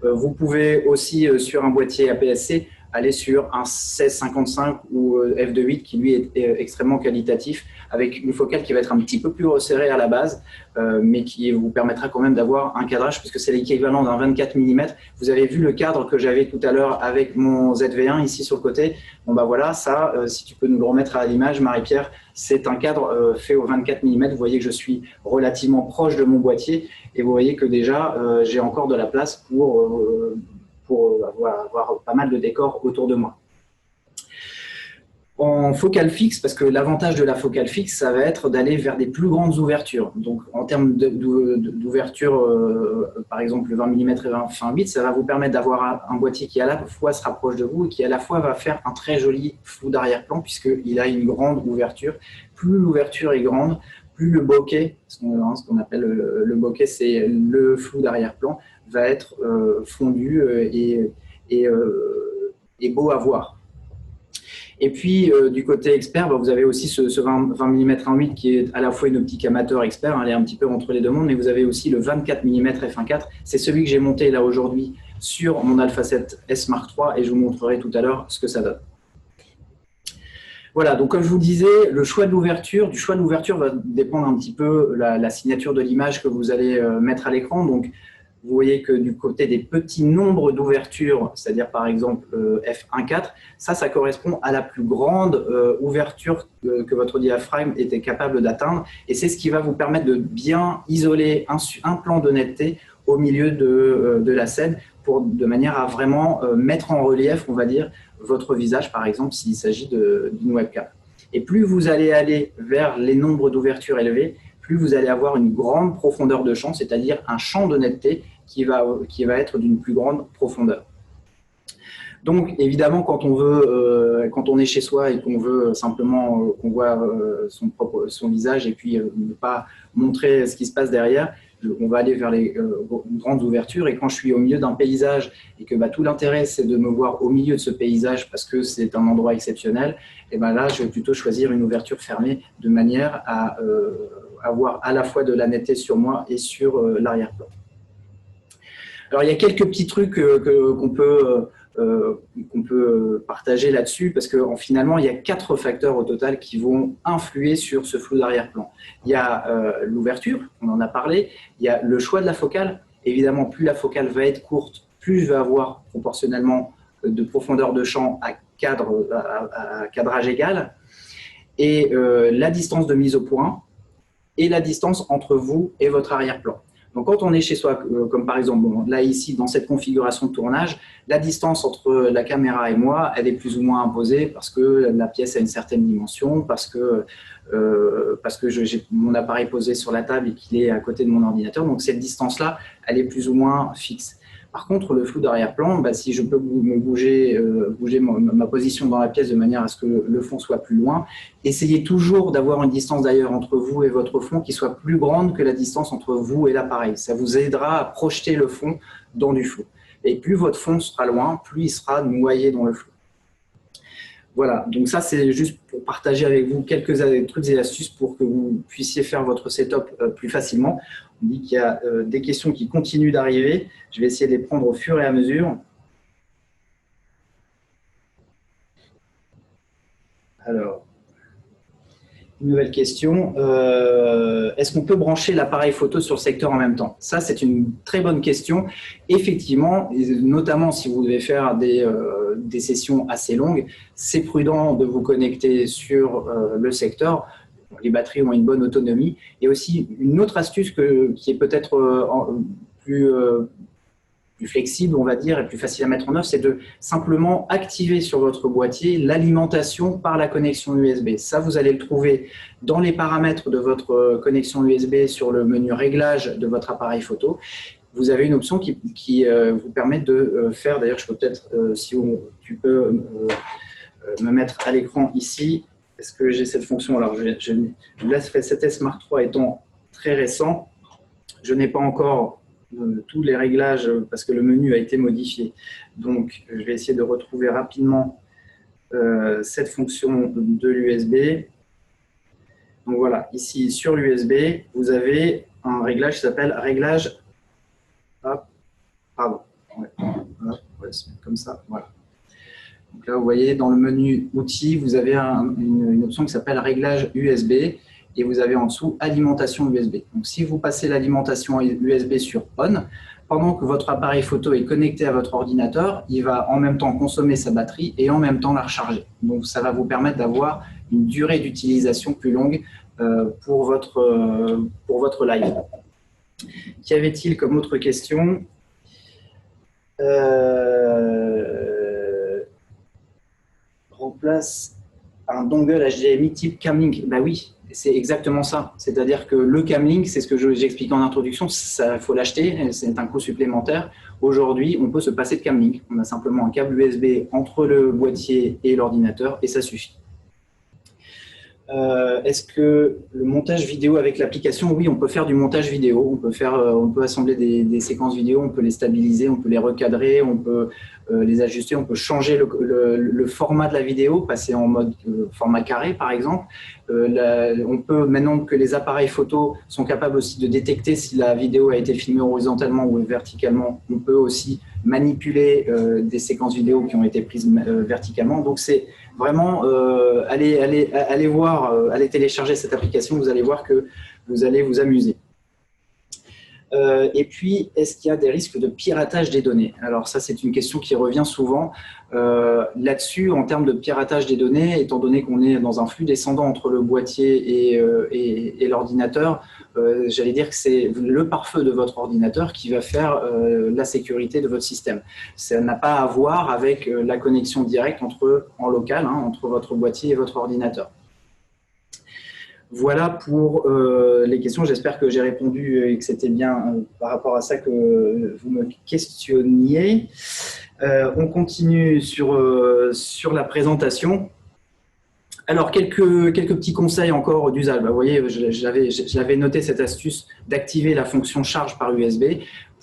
Vous pouvez aussi, sur un boîtier APS-C, aller sur un 16-55 ou f2.8 qui lui est extrêmement qualitatif avec une focale qui va être un petit peu plus resserrée à la base mais qui vous permettra quand même d'avoir un cadrage puisque c'est l'équivalent d'un 24 mm. Vous avez vu le cadre que j'avais tout à l'heure avec mon ZV1 ici sur le côté. Bon bah voilà, ça, si tu peux nous le remettre à l'image, Marie-Pierre, c'est un cadre fait au 24 mm. Vous voyez que je suis relativement proche de mon boîtier et vous voyez que déjà j'ai encore de la place pour avoir pas mal de décors autour de moi. En focale fixe, parce que l'avantage de la focale fixe, ça va être d'aller vers des plus grandes ouvertures. Donc, en termes d'ouverture, par exemple, le 20 mm et 20-8, ça va vous permettre d'avoir un boîtier qui à la fois se rapproche de vous et qui à la fois va faire un très joli flou d'arrière-plan, puisqu'il a une grande ouverture. Plus l'ouverture est grande, plus le bokeh, ce qu'on appelle le bokeh, c'est le flou d'arrière-plan, va être fondu et beau à voir. Et puis, du côté expert, vous avez aussi ce 20 mm 1.8 qui est à la fois une optique amateur expert, elle est un petit peu entre les deux mondes, mais vous avez aussi le 24 mm f1.4. C'est celui que j'ai monté là aujourd'hui sur mon Alpha 7S Mark III et je vous montrerai tout à l'heure ce que ça donne. Voilà, donc comme je vous disais, du choix de l'ouverture va dépendre un petit peu la signature de l'image que vous allez mettre à l'écran. Donc, vous voyez que du côté des petits nombres d'ouvertures, c'est-à-dire par exemple f1.4, ça correspond à la plus grande ouverture que votre diaphragme était capable d'atteindre. Et c'est ce qui va vous permettre de bien isoler un plan de netteté au milieu de la scène de manière à vraiment mettre en relief, on va dire, votre visage, par exemple, s'il s'agit d'une webcam. Et plus vous allez aller vers les nombres d'ouvertures élevés, plus vous allez avoir une grande profondeur de champ, c'est-à-dire un champ de netteté qui va être d'une plus grande profondeur. Donc, évidemment, quand on est chez soi et qu'on veut simplement qu'on voit son visage et puis ne pas montrer ce qui se passe derrière, on va aller vers les grandes ouvertures. Et quand je suis au milieu d'un paysage et que tout l'intérêt, c'est de me voir au milieu de ce paysage parce que c'est un endroit exceptionnel, et là, je vais plutôt choisir une ouverture fermée de manière à avoir à la fois de la netteté sur moi et sur l'arrière-plan. Alors, il y a quelques petits trucs qu'on peut partager là-dessus parce que finalement, il y a 4 facteurs au total qui vont influer sur ce flou d'arrière-plan. Il y a l'ouverture, on en a parlé, il y a le choix de la focale. Évidemment, plus la focale va être courte, plus je vais avoir proportionnellement de profondeur de champ à cadrage égal. Et la distance de mise au point et la distance entre vous et votre arrière-plan. Donc, quand on est chez soi, comme par exemple, là ici, dans cette configuration de tournage, la distance entre la caméra et moi, elle est plus ou moins imposée parce que la pièce a une certaine dimension, parce que j'ai mon appareil posé sur la table et qu'il est à côté de mon ordinateur. Donc, cette distance-là, elle est plus ou moins fixe. Par contre, le flou d'arrière-plan, si je peux bouger ma position dans la pièce de manière à ce que le fond soit plus loin, essayez toujours d'avoir une distance d'ailleurs entre vous et votre fond qui soit plus grande que la distance entre vous et l'appareil. Ça vous aidera à projeter le fond dans du flou. Et plus votre fond sera loin, plus il sera noyé dans le flou. Voilà, donc ça c'est juste pour partager avec vous quelques trucs et astuces pour que vous puissiez faire votre setup plus facilement. On dit qu'il y a des questions qui continuent d'arriver. Je vais essayer de les prendre au fur et à mesure. Alors, une nouvelle question. Est-ce qu'on peut brancher l'appareil photo sur le secteur en même temps? Ça, c'est une très bonne question. Effectivement, notamment si vous devez faire des sessions assez longues, c'est prudent de vous connecter sur le secteur. Les batteries ont une bonne autonomie. Et aussi, une autre astuce qui est peut-être plus flexible, on va dire, et plus facile à mettre en œuvre, c'est de simplement activer sur votre boîtier l'alimentation par la connexion USB. Ça, vous allez le trouver dans les paramètres de votre connexion USB sur le menu réglage de votre appareil photo. Vous avez une option qui vous permet de faire, d'ailleurs, je peux peut-être, si tu peux me mettre à l'écran ici, est-ce que j'ai cette fonction? Alors, le Alpha 7S Mark III étant très récent, je n'ai pas encore tous les réglages parce que le menu a été modifié. Donc, je vais essayer de retrouver rapidement cette fonction de l'USB. Donc voilà, ici sur l'USB, vous avez un réglage qui s'appelle réglage. Hop, pardon. Ouais, hop, on va se mettre comme ça. Voilà. Donc là, vous voyez, dans le menu outils, vous avez une option qui s'appelle réglage USB. Et vous avez en dessous alimentation USB. Donc, si vous passez l'alimentation USB sur ON, pendant que votre appareil photo est connecté à votre ordinateur, il va en même temps consommer sa batterie et en même temps la recharger. Donc, ça va vous permettre d'avoir une durée d'utilisation plus longue pour votre live. Qu'y avait-il comme autre question? Remplace un dongle HDMI type Camlink. Ben oui. C'est exactement ça. C'est-à-dire que le Camlink, c'est ce que j'expliquais en introduction, il faut l'acheter, c'est un coût supplémentaire. Aujourd'hui, on peut se passer de Camlink. On a simplement un câble USB entre le boîtier et l'ordinateur et ça suffit. Est-ce que le montage vidéo avec l'application, oui, on peut faire du montage vidéo, on peut assembler des séquences vidéo, on peut les stabiliser, on peut les recadrer, on peut les ajuster, on peut changer le format de la vidéo, passer en mode format carré par exemple. On peut, maintenant que les appareils photo sont capables aussi de détecter si la vidéo a été filmée horizontalement ou verticalement, on peut aussi manipuler des séquences vidéo qui ont été prises verticalement. Donc c'est vraiment, allez voir, allez télécharger cette application, vous allez voir que vous allez vous amuser. Et puis, est-ce qu'il y a des risques de piratage des données? Alors ça, c'est une question qui revient souvent. Là-dessus, en termes de piratage des données, étant donné qu'on est dans un flux descendant entre le boîtier et l'ordinateur, j'allais dire que c'est le pare-feu de votre ordinateur qui va faire la sécurité de votre système. Ça n'a pas à voir avec la connexion directe en local, entre votre boîtier et votre ordinateur. Voilà pour les questions. J'espère que j'ai répondu et que c'était bien par rapport à ça que vous me questionniez. On continue sur la présentation. Alors, quelques petits conseils encore d'usage. Vous voyez, j'avais noté cette astuce d'activer la fonction charge par USB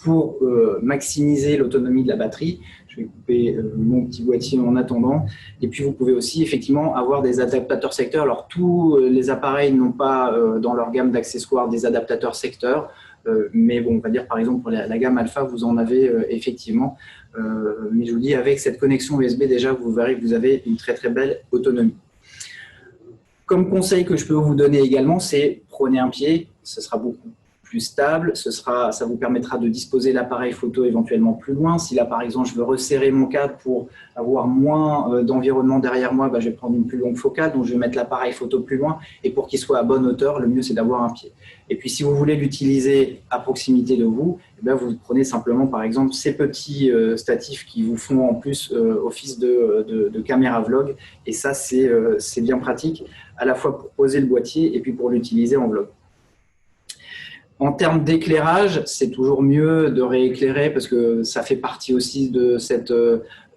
pour maximiser l'autonomie de la batterie. Je vais couper mon petit boîtier en attendant. Et puis, vous pouvez aussi effectivement avoir des adaptateurs secteurs. Alors, tous les appareils n'ont pas dans leur gamme d'accessoires des adaptateurs secteurs. Mais bon, on va dire par exemple pour la gamme Alpha, vous en avez effectivement. Mais je vous dis, avec cette connexion USB, déjà, vous verrez que vous avez une très très belle autonomie. Comme conseil que je peux vous donner également, c'est prenez un pied, ce sera beaucoup plus stable, ça vous permettra de disposer l'appareil photo éventuellement plus loin. Si là, par exemple, je veux resserrer mon cadre pour avoir moins d'environnement derrière moi, je vais prendre une plus longue focale, donc je vais mettre l'appareil photo plus loin. Et pour qu'il soit à bonne hauteur, le mieux, c'est d'avoir un pied. Et puis, si vous voulez l'utiliser à proximité de vous, vous prenez simplement, par exemple, ces petits statifs qui vous font en plus office de caméra vlog. Et ça, c'est bien pratique, à la fois pour poser le boîtier et puis pour l'utiliser en vlog. En termes d'éclairage, c'est toujours mieux de rééclairer parce que ça fait partie aussi de cette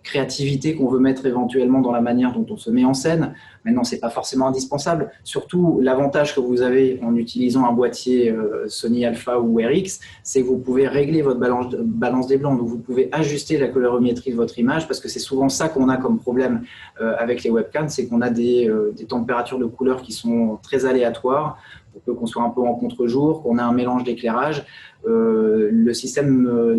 créativité qu'on veut mettre éventuellement dans la manière dont on se met en scène. Maintenant, ce n'est pas forcément indispensable. Surtout, l'avantage que vous avez en utilisant un boîtier Sony Alpha ou RX, c'est que vous pouvez régler votre balance des blancs. Donc, vous pouvez ajuster la colorimétrie de votre image parce que c'est souvent ça qu'on a comme problème avec les webcams, c'est qu'on a des températures de couleurs qui sont très aléatoires. On peut qu'on soit un peu en contre-jour, qu'on a un mélange d'éclairage. Les systèmes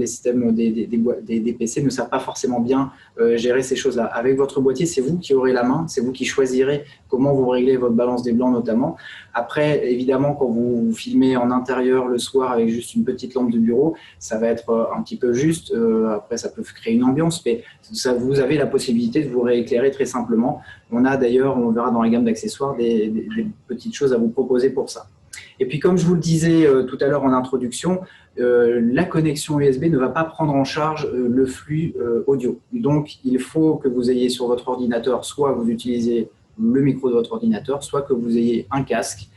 des PC ne savent pas forcément bien gérer ces choses-là. Avec votre boîtier, c'est vous qui aurez la main, c'est vous qui choisirez comment vous réglez votre balance des blancs notamment. Après, évidemment, quand vous filmez en intérieur le soir avec juste une petite lampe de bureau, ça va être un petit peu juste. Après, ça peut créer une ambiance, mais vous avez la possibilité de vous rééclairer très simplement. On a d'ailleurs, on verra dans la gamme d'accessoires, des petites choses à vous proposer pour ça. Et puis, comme je vous le disais tout à l'heure en introduction, la connexion USB ne va pas prendre en charge le flux audio. Donc, il faut que vous ayez sur votre ordinateur, soit vous utilisez le micro de votre ordinateur, soit que vous ayez un casque,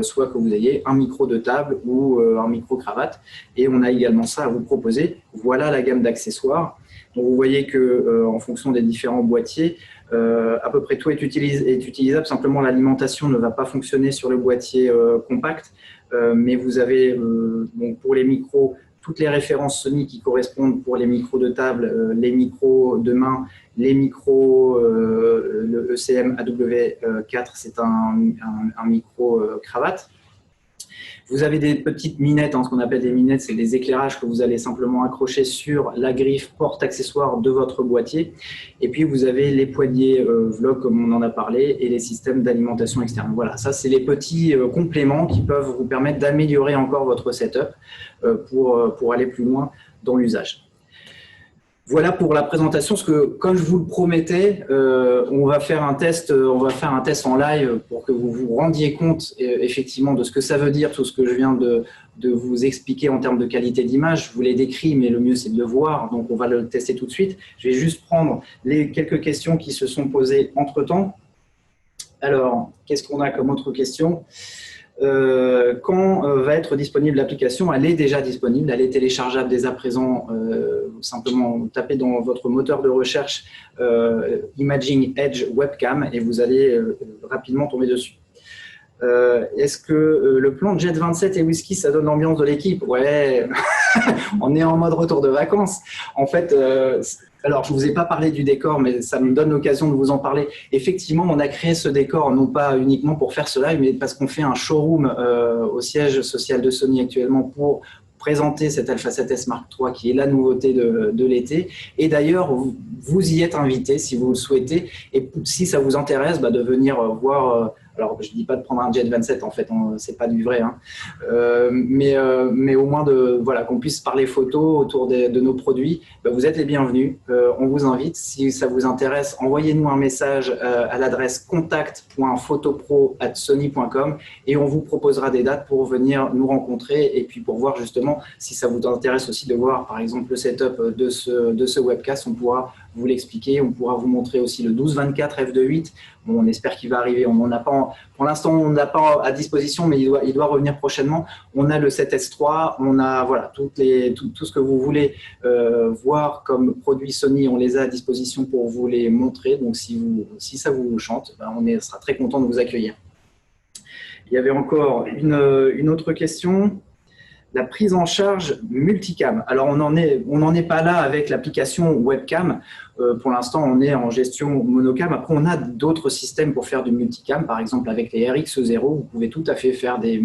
soit que vous ayez un micro de table ou un micro cravate. Et on a également ça à vous proposer. Voilà la gamme d'accessoires. Donc, vous voyez que en fonction des différents boîtiers, à peu près tout est utilisable. Simplement, l'alimentation ne va pas fonctionner sur le boîtier compact, mais vous avez donc pour les micros toutes les références Sony qui correspondent pour les micros de table, les micros de main, les micros, le ECM AW4, c'est un micro cravate. Vous avez des petites minettes, ce qu'on appelle des minettes, c'est des éclairages que vous allez simplement accrocher sur la griffe porte-accessoire de votre boîtier. Et puis, vous avez les poignées vlog, comme on en a parlé, et les systèmes d'alimentation externe. Voilà, ça, c'est les petits compléments qui peuvent vous permettre d'améliorer encore votre setup pour aller plus loin dans l'usage. Voilà pour la présentation, parce que comme je vous le promettais, on va faire un test en live pour que vous vous rendiez compte effectivement de ce que ça veut dire, tout ce que je viens de vous expliquer en termes de qualité d'image. Je vous l'ai décrit, mais le mieux c'est de le voir, donc on va le tester tout de suite. Je vais juste prendre les quelques questions qui se sont posées entre-temps. Alors, qu'est-ce qu'on a comme autre question ? Quand va être disponible l'application? Elle est déjà disponible, elle est téléchargeable dès à présent. Simplement tapez dans votre moteur de recherche Imaging Edge Webcam et vous allez rapidement tomber dessus. Est-ce que le plan de Jet 27 et whisky, ça donne l'ambiance de l'équipe? Ouais, on est en mode retour de vacances. En fait, alors je ne vous ai pas parlé du décor, mais ça me donne l'occasion de vous en parler. Effectivement, on a créé ce décor, non pas uniquement pour faire ce live, mais parce qu'on fait un showroom au siège social de Sony actuellement pour présenter cet Alpha 7S Mark III qui est la nouveauté de l'été. Et d'ailleurs, vous y êtes invité si vous le souhaitez. Et si ça vous intéresse, de venir voir. Alors, je ne dis pas de prendre un Jet 27, en fait, ce n'est pas du vrai. Hein. Mais au moins, voilà, qu'on puisse parler photo autour de nos produits. Vous êtes les bienvenus. On vous invite. Si ça vous intéresse, envoyez-nous un message à l'adresse contact.photopro@sony.com et on vous proposera des dates pour venir nous rencontrer et puis pour voir justement si ça vous intéresse aussi de voir, par exemple, le setup de ce webcast. On pourra vous l'expliquer. On pourra vous montrer aussi le 12-24 f2.8. Bon, on espère qu'il va arriver. On n'en a pas, pour l'instant, on n'a pas à disposition, mais il doit revenir prochainement. On a le 7S3, on a voilà, tout ce que vous voulez voir comme produits Sony, on les a à disposition pour vous les montrer. Donc, si ça vous chante, on sera très content de vous accueillir. Il y avait encore une autre question. La prise en charge multicam. Alors, on n'en est pas là avec l'application webcam. Pour l'instant, on est en gestion monocam. Après, on a d'autres systèmes pour faire du multicam. Par exemple, avec les RX0, vous pouvez tout à fait faire des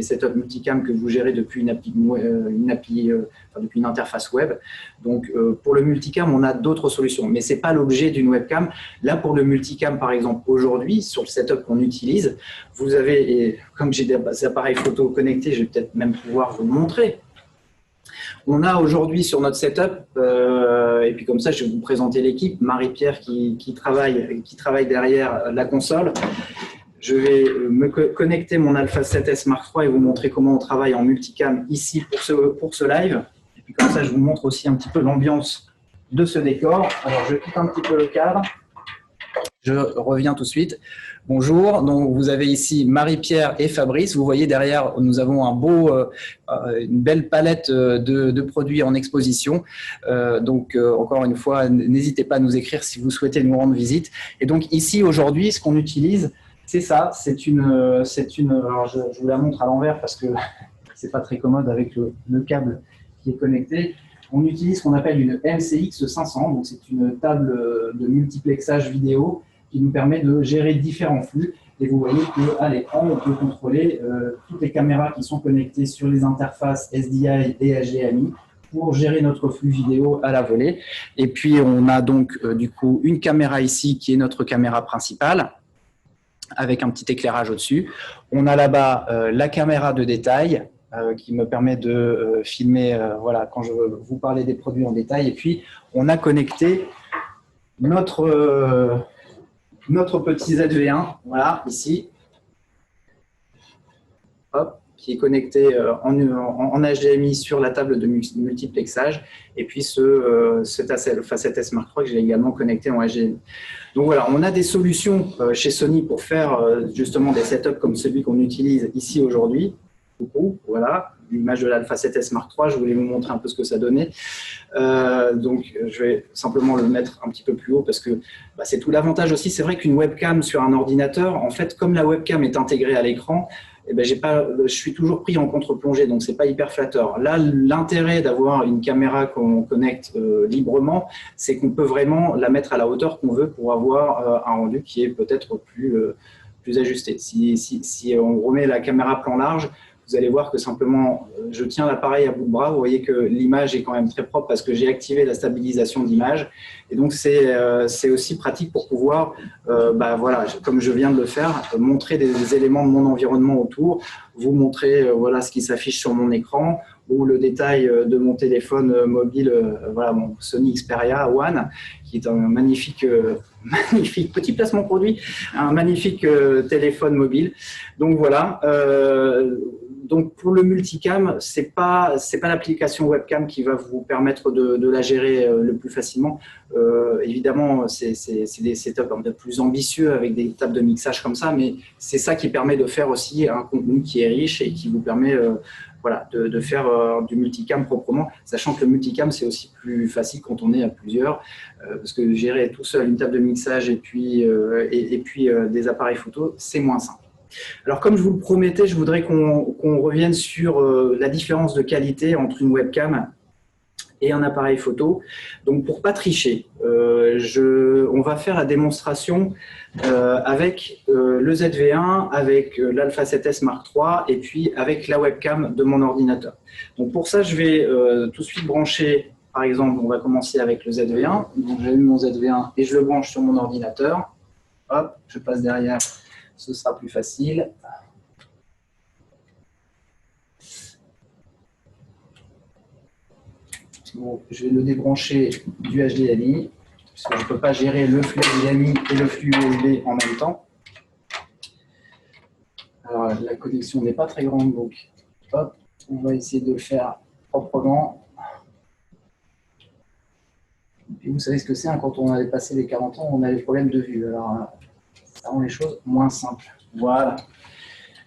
setups multicam que vous gérez depuis depuis une interface web. Donc, pour le multicam, on a d'autres solutions. Mais ce n'est pas l'objet d'une webcam. Là, pour le multicam, par exemple, aujourd'hui, sur le setup qu'on utilise, vous avez, et comme j'ai des appareils photo connectés, je vais peut-être même pouvoir vous le montrer. On a aujourd'hui sur notre setup, et puis comme ça, je vais vous présenter l'équipe, Marie-Pierre qui travaille derrière la console. Je vais me connecter mon Alpha 7S Mark III et vous montrer comment on travaille en multicam ici pour ce live. Et puis comme ça, je vous montre aussi un petit peu l'ambiance de ce décor. Alors, je quitte un petit peu le cadre. Je reviens tout de suite. Bonjour, donc vous avez ici Marie-Pierre et Fabrice. Vous voyez derrière, nous avons une belle palette de produits en exposition. Encore une fois, n'hésitez pas à nous écrire si vous souhaitez nous rendre visite. Et donc ici, aujourd'hui, ce qu'on utilise, c'est ça. Alors je vous la montre à l'envers parce que c'est pas très commode avec le câble qui est connecté. On utilise ce qu'on appelle une MCX 500. Donc c'est une table de multiplexage vidéo qui nous permet de gérer différents flux. Et vous voyez qu'à l'écran, on peut contrôler toutes les caméras qui sont connectées sur les interfaces SDI et HDMI pour gérer notre flux vidéo à la volée. Et puis, on a donc du coup une caméra ici qui est notre caméra principale avec un petit éclairage au-dessus. On a là-bas la caméra de détail qui me permet de filmer voilà, quand je veux vous parler des produits en détail. Et puis, on a connecté notre petit ZV1, voilà, ici, hop, qui est connecté en HDMI sur la table de multiplexage, et puis cet Alpha 7S Mark III que j'ai également connecté en HDMI. Donc voilà, on a des solutions chez Sony pour faire justement des setups comme celui qu'on utilise ici aujourd'hui. Voilà, l'image de l'Alpha 7S Mark III, je voulais vous montrer un peu ce que ça donnait. Donc, je vais simplement le mettre un petit peu plus haut parce que c'est tout l'avantage aussi. C'est vrai qu'une webcam sur un ordinateur, en fait, comme la webcam est intégrée à l'écran, je suis toujours pris en contre-plongée, donc c'est pas hyper flatteur. Là, l'intérêt d'avoir une caméra qu'on connecte librement, c'est qu'on peut vraiment la mettre à la hauteur qu'on veut pour avoir un rendu qui est peut-être plus ajusté. Si on remet la caméra plan large, vous allez voir que simplement, je tiens l'appareil à bout de bras. Vous voyez que l'image est quand même très propre parce que j'ai activé la stabilisation d'image. Et donc, c'est aussi pratique pour pouvoir, voilà, comme je viens de le faire, montrer des éléments de mon environnement autour, vous montrer voilà, ce qui s'affiche sur mon écran ou le détail de mon téléphone mobile, voilà, mon Sony Xperia One, qui est un magnifique petit placement produit, un magnifique téléphone mobile. Donc voilà. Donc pour le multicam, c'est pas l'application webcam qui va vous permettre de la gérer le plus facilement. Évidemment, c'est des setups un peu plus ambitieux avec des tables de mixage comme ça, mais c'est ça qui permet de faire aussi un contenu qui est riche et qui vous permet voilà, de faire du multicam proprement, sachant que le multicam, c'est aussi plus facile quand on est à plusieurs, parce que gérer tout seul une table de mixage et puis des appareils photo, c'est moins simple. Alors, comme je vous le promettais, je voudrais qu'on revienne sur la différence de qualité entre une webcam et un appareil photo. Donc, pour pas tricher, on va faire la démonstration avec le ZV1, avec l'Alpha 7S Mark III et puis avec la webcam de mon ordinateur. Donc, pour ça, je vais tout de suite brancher, par exemple, on va commencer avec le ZV1. Donc, j'ai eu mon ZV1 et je le branche sur mon ordinateur. Hop, je passe derrière, ce sera plus facile. Bon, je vais le débrancher du HDMI, parce que je ne peux pas gérer le flux HDMI et le flux USB en même temps. Alors, la connexion n'est pas très grande, donc hop, on va essayer de le faire proprement. Et vous savez ce que c'est, hein, quand on avait passé les 40 ans, on a des problèmes de vue. Alors, ça rend les choses moins simples. Voilà.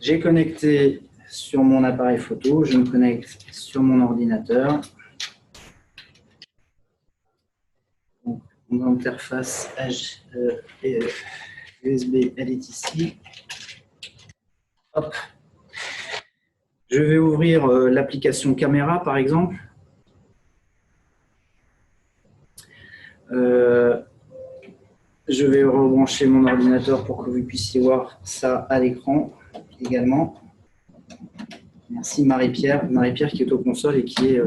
J'ai connecté sur mon appareil photo, je me connecte sur mon ordinateur. Mon interface USB, elle est ici. Hop. Je vais ouvrir l'application caméra, par exemple. Je vais rebrancher mon ordinateur pour que vous puissiez voir ça à l'écran également. Merci Marie-Pierre. Marie-Pierre qui est aux consoles et qui est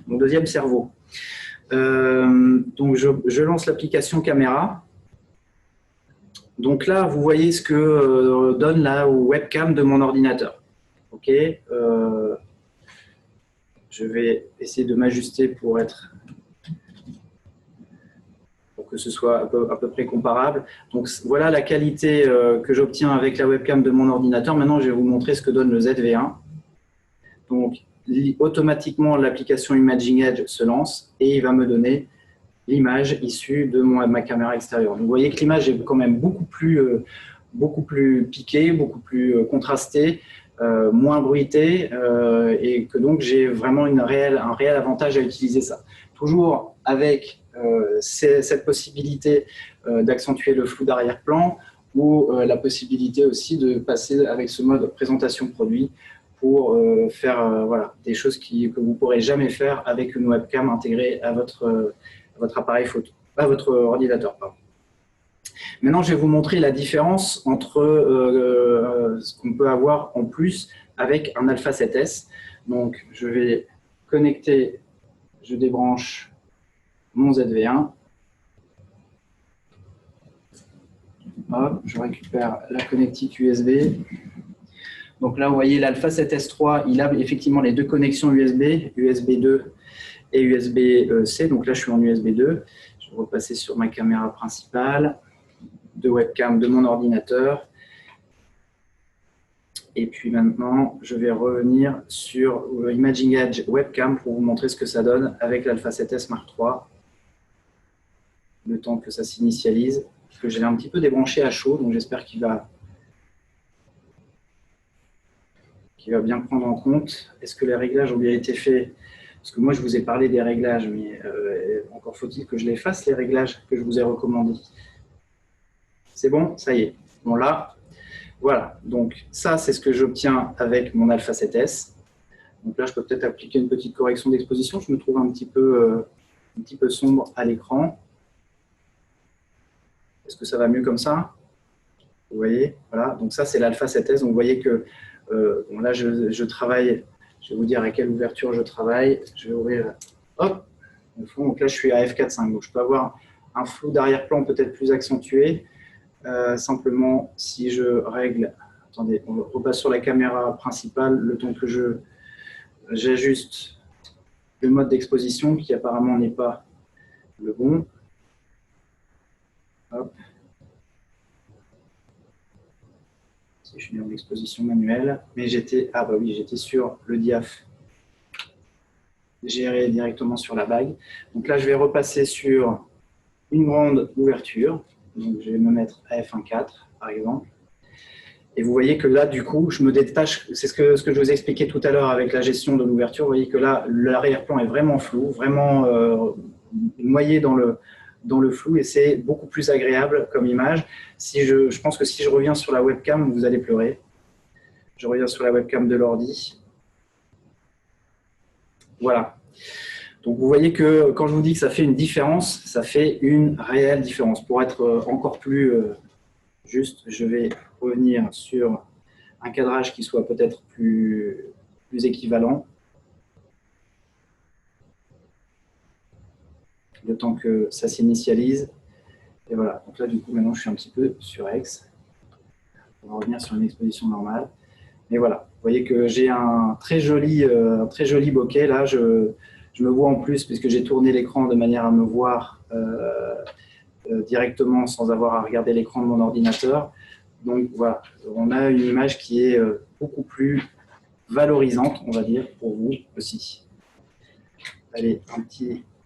mon deuxième cerveau. Donc, je lance l'application caméra. Donc là, vous voyez ce que donne la webcam de mon ordinateur. OK. Je vais essayer de m'ajuster pour que ce soit à peu près comparable. Donc, voilà la qualité que j'obtiens avec la webcam de mon ordinateur. Maintenant, je vais vous montrer ce que donne le ZV1. Donc, automatiquement, l'application Imaging Edge se lance et il va me donner l'image issue de ma caméra extérieure. Donc, vous voyez que l'image est quand même beaucoup plus piquée, beaucoup plus contrastée, moins bruitée et que donc j'ai vraiment un réel avantage à utiliser ça. Toujours avec cette possibilité d'accentuer le flou d'arrière-plan ou la possibilité aussi de passer avec ce mode présentation produit pour faire voilà, des choses que vous ne pourrez jamais faire avec une webcam intégrée à votre appareil photo, à votre ordinateur. Pardon. Maintenant, je vais vous montrer la différence entre ce qu'on peut avoir en plus avec un Alpha 7S. Donc, je vais connecter, je débranche mon ZV1. Hop, je récupère la connectique USB. Donc là, vous voyez, l'Alpha 7S3, il a effectivement les deux connexions USB, USB 2 et USB-C. Donc là, je suis en USB 2. Je vais repasser sur ma caméra principale, de webcam de mon ordinateur. Et puis maintenant, je vais revenir sur Imaging Edge Webcam pour vous montrer ce que ça donne avec l'Alpha 7S Mark III. Le temps que ça s'initialise, parce que je l'ai un petit peu débranché à chaud, donc j'espère qu'il va bien prendre en compte. Est-ce que les réglages ont bien été faits? Parce que moi, je vous ai parlé des réglages, mais encore faut-il que je les fasse, les réglages que je vous ai recommandés. C'est bon? Ça y est. Bon, là, voilà. Donc, ça, c'est ce que j'obtiens avec mon Alpha 7S. Donc là, je peux peut-être appliquer une petite correction d'exposition. Je me trouve un petit peu sombre à l'écran. Est-ce que ça va mieux comme ça? Vous voyez? Voilà. Donc, ça, c'est l'Alpha 7S. Donc, vous voyez que bon, là, je travaille. Je vais vous dire à quelle ouverture je travaille. Je vais ouvrir, hop, au fond. Donc là, je suis à f4.5. Donc, je peux avoir un flou d'arrière-plan peut-être plus accentué. Simplement, si je règle, attendez, on repasse sur la caméra principale, le temps que j'ajuste le mode d'exposition qui apparemment n'est pas le bon. Hop. Je suis en exposition manuelle, mais j'étais sur le diaph géré directement sur la bague. Donc là, je vais repasser sur une grande ouverture. Donc je vais me mettre à f1.4 par exemple. Et vous voyez que là, du coup, je me détache. C'est ce que je vous ai expliqué tout à l'heure avec la gestion de l'ouverture. Vous voyez que là, l'arrière-plan est vraiment flou, vraiment noyé dans le flou et c'est beaucoup plus agréable comme image. Je pense que si je reviens sur la webcam, vous allez pleurer. Je reviens sur la webcam de l'ordi. Voilà. Donc, vous voyez que quand je vous dis que ça fait une différence, ça fait une réelle différence. Pour être encore plus juste, je vais revenir sur un cadrage qui soit peut-être plus équivalent. Le temps que ça s'initialise. Et voilà. Donc là, du coup, maintenant, je suis un petit peu sur X. On va revenir sur une exposition normale. Mais voilà, vous voyez que j'ai un très joli bokeh. Là, je me vois en plus, puisque j'ai tourné l'écran de manière à me voir directement sans avoir à regarder l'écran de mon ordinateur. Donc voilà, on a une image qui est beaucoup plus valorisante, on va dire, pour vous aussi. Allez,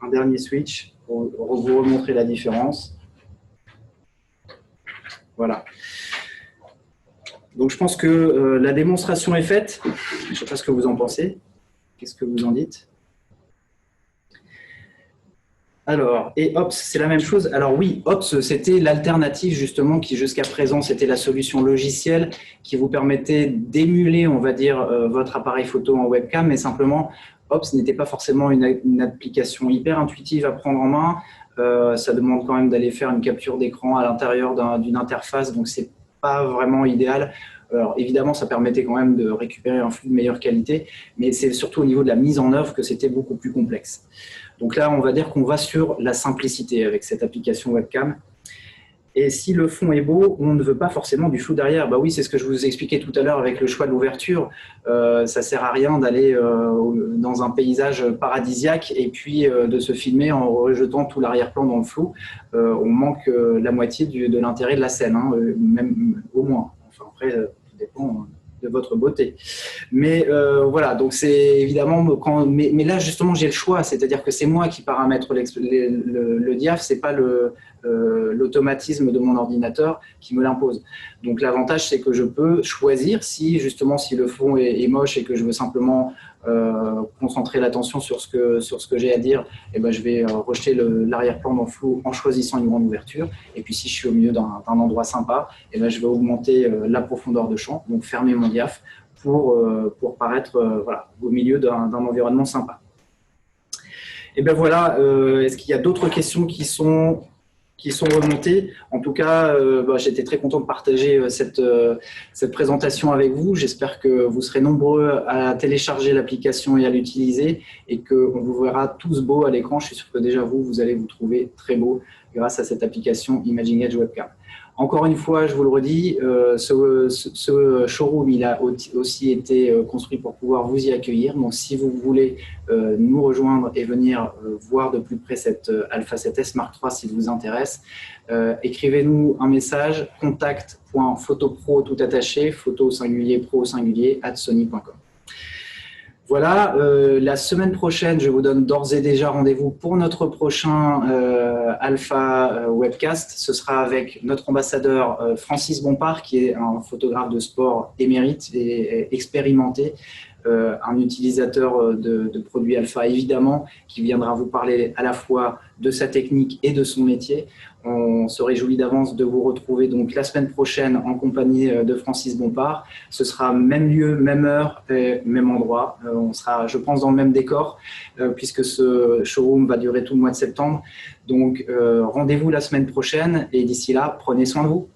un dernier switch pour vous remontrer la différence. Voilà. Donc je pense que la démonstration est faite. Je ne sais pas ce que vous en pensez. Qu'est-ce que vous en dites? Alors, et Ops, c'est la même chose. Alors oui, Ops, c'était l'alternative justement qui jusqu'à présent, c'était la solution logicielle qui vous permettait d'émuler, on va dire, votre appareil photo en webcam, mais simplement, Ops n'était pas forcément une application hyper intuitive à prendre en main. Ça demande quand même d'aller faire une capture d'écran à l'intérieur d'une interface, donc c'est pas vraiment idéal. Alors évidemment, ça permettait quand même de récupérer un flux de meilleure qualité, mais c'est surtout au niveau de la mise en œuvre que c'était beaucoup plus complexe. Donc là, on va dire qu'on va sur la simplicité avec cette application webcam. Et si le fond est beau, on ne veut pas forcément du flou derrière. Bah oui, c'est ce que je vous expliquais tout à l'heure avec le choix de l'ouverture. Ça ne sert à rien d'aller dans un paysage paradisiaque et puis de se filmer en rejetant tout l'arrière-plan dans le flou. On manque la moitié de l'intérêt de la scène, hein, même au moins. Enfin, après, tout dépend de votre beauté. Mais voilà, donc c'est évidemment mais là justement j'ai le choix, c'est-à-dire que c'est moi qui paramètre le diaph, c'est pas l'automatisme de mon ordinateur qui me l'impose. Donc l'avantage c'est que je peux choisir si le fond est moche et que je veux simplement concentrer l'attention sur ce que j'ai à dire, et ben je vais rejeter l'arrière-plan dans le flou en choisissant une grande ouverture. Et puis si je suis au milieu d'un endroit sympa, et ben je vais augmenter la profondeur de champ, donc fermer mon diaph pour paraître voilà, au milieu d'un environnement sympa. Et ben voilà, est-ce qu'il y a d'autres questions qui sont remontées? En tout cas, j'étais très content de partager cette présentation avec vous. J'espère que vous serez nombreux à télécharger l'application et à l'utiliser et qu'on vous verra tous beaux à l'écran. Je suis sûr que déjà vous allez vous trouver très beau grâce à cette application Imaging Edge Webcam. Encore une fois, je vous le redis, ce showroom, il a aussi été construit pour pouvoir vous y accueillir. Donc, si vous voulez nous rejoindre et venir voir de plus près cette Alpha 7S Mark III, si ça vous intéresse, écrivez-nous un message contact.photopro tout attaché, photo au singulier, pro au singulier, @sony.com. Voilà, la semaine prochaine, je vous donne d'ores et déjà rendez-vous pour notre prochain Alpha Webcast. Ce sera avec notre ambassadeur Francis Bompard, qui est un photographe de sport émérite et expérimenté, un utilisateur de produits Alpha évidemment, qui viendra vous parler à la fois de sa technique et de son métier. On se réjouit d'avance de vous retrouver donc la semaine prochaine en compagnie de Francis Bompard. Ce sera même lieu, même heure, même endroit. On sera, je pense, dans le même décor puisque ce showroom va durer tout le mois de septembre. Donc, rendez-vous la semaine prochaine et d'ici là, prenez soin de vous.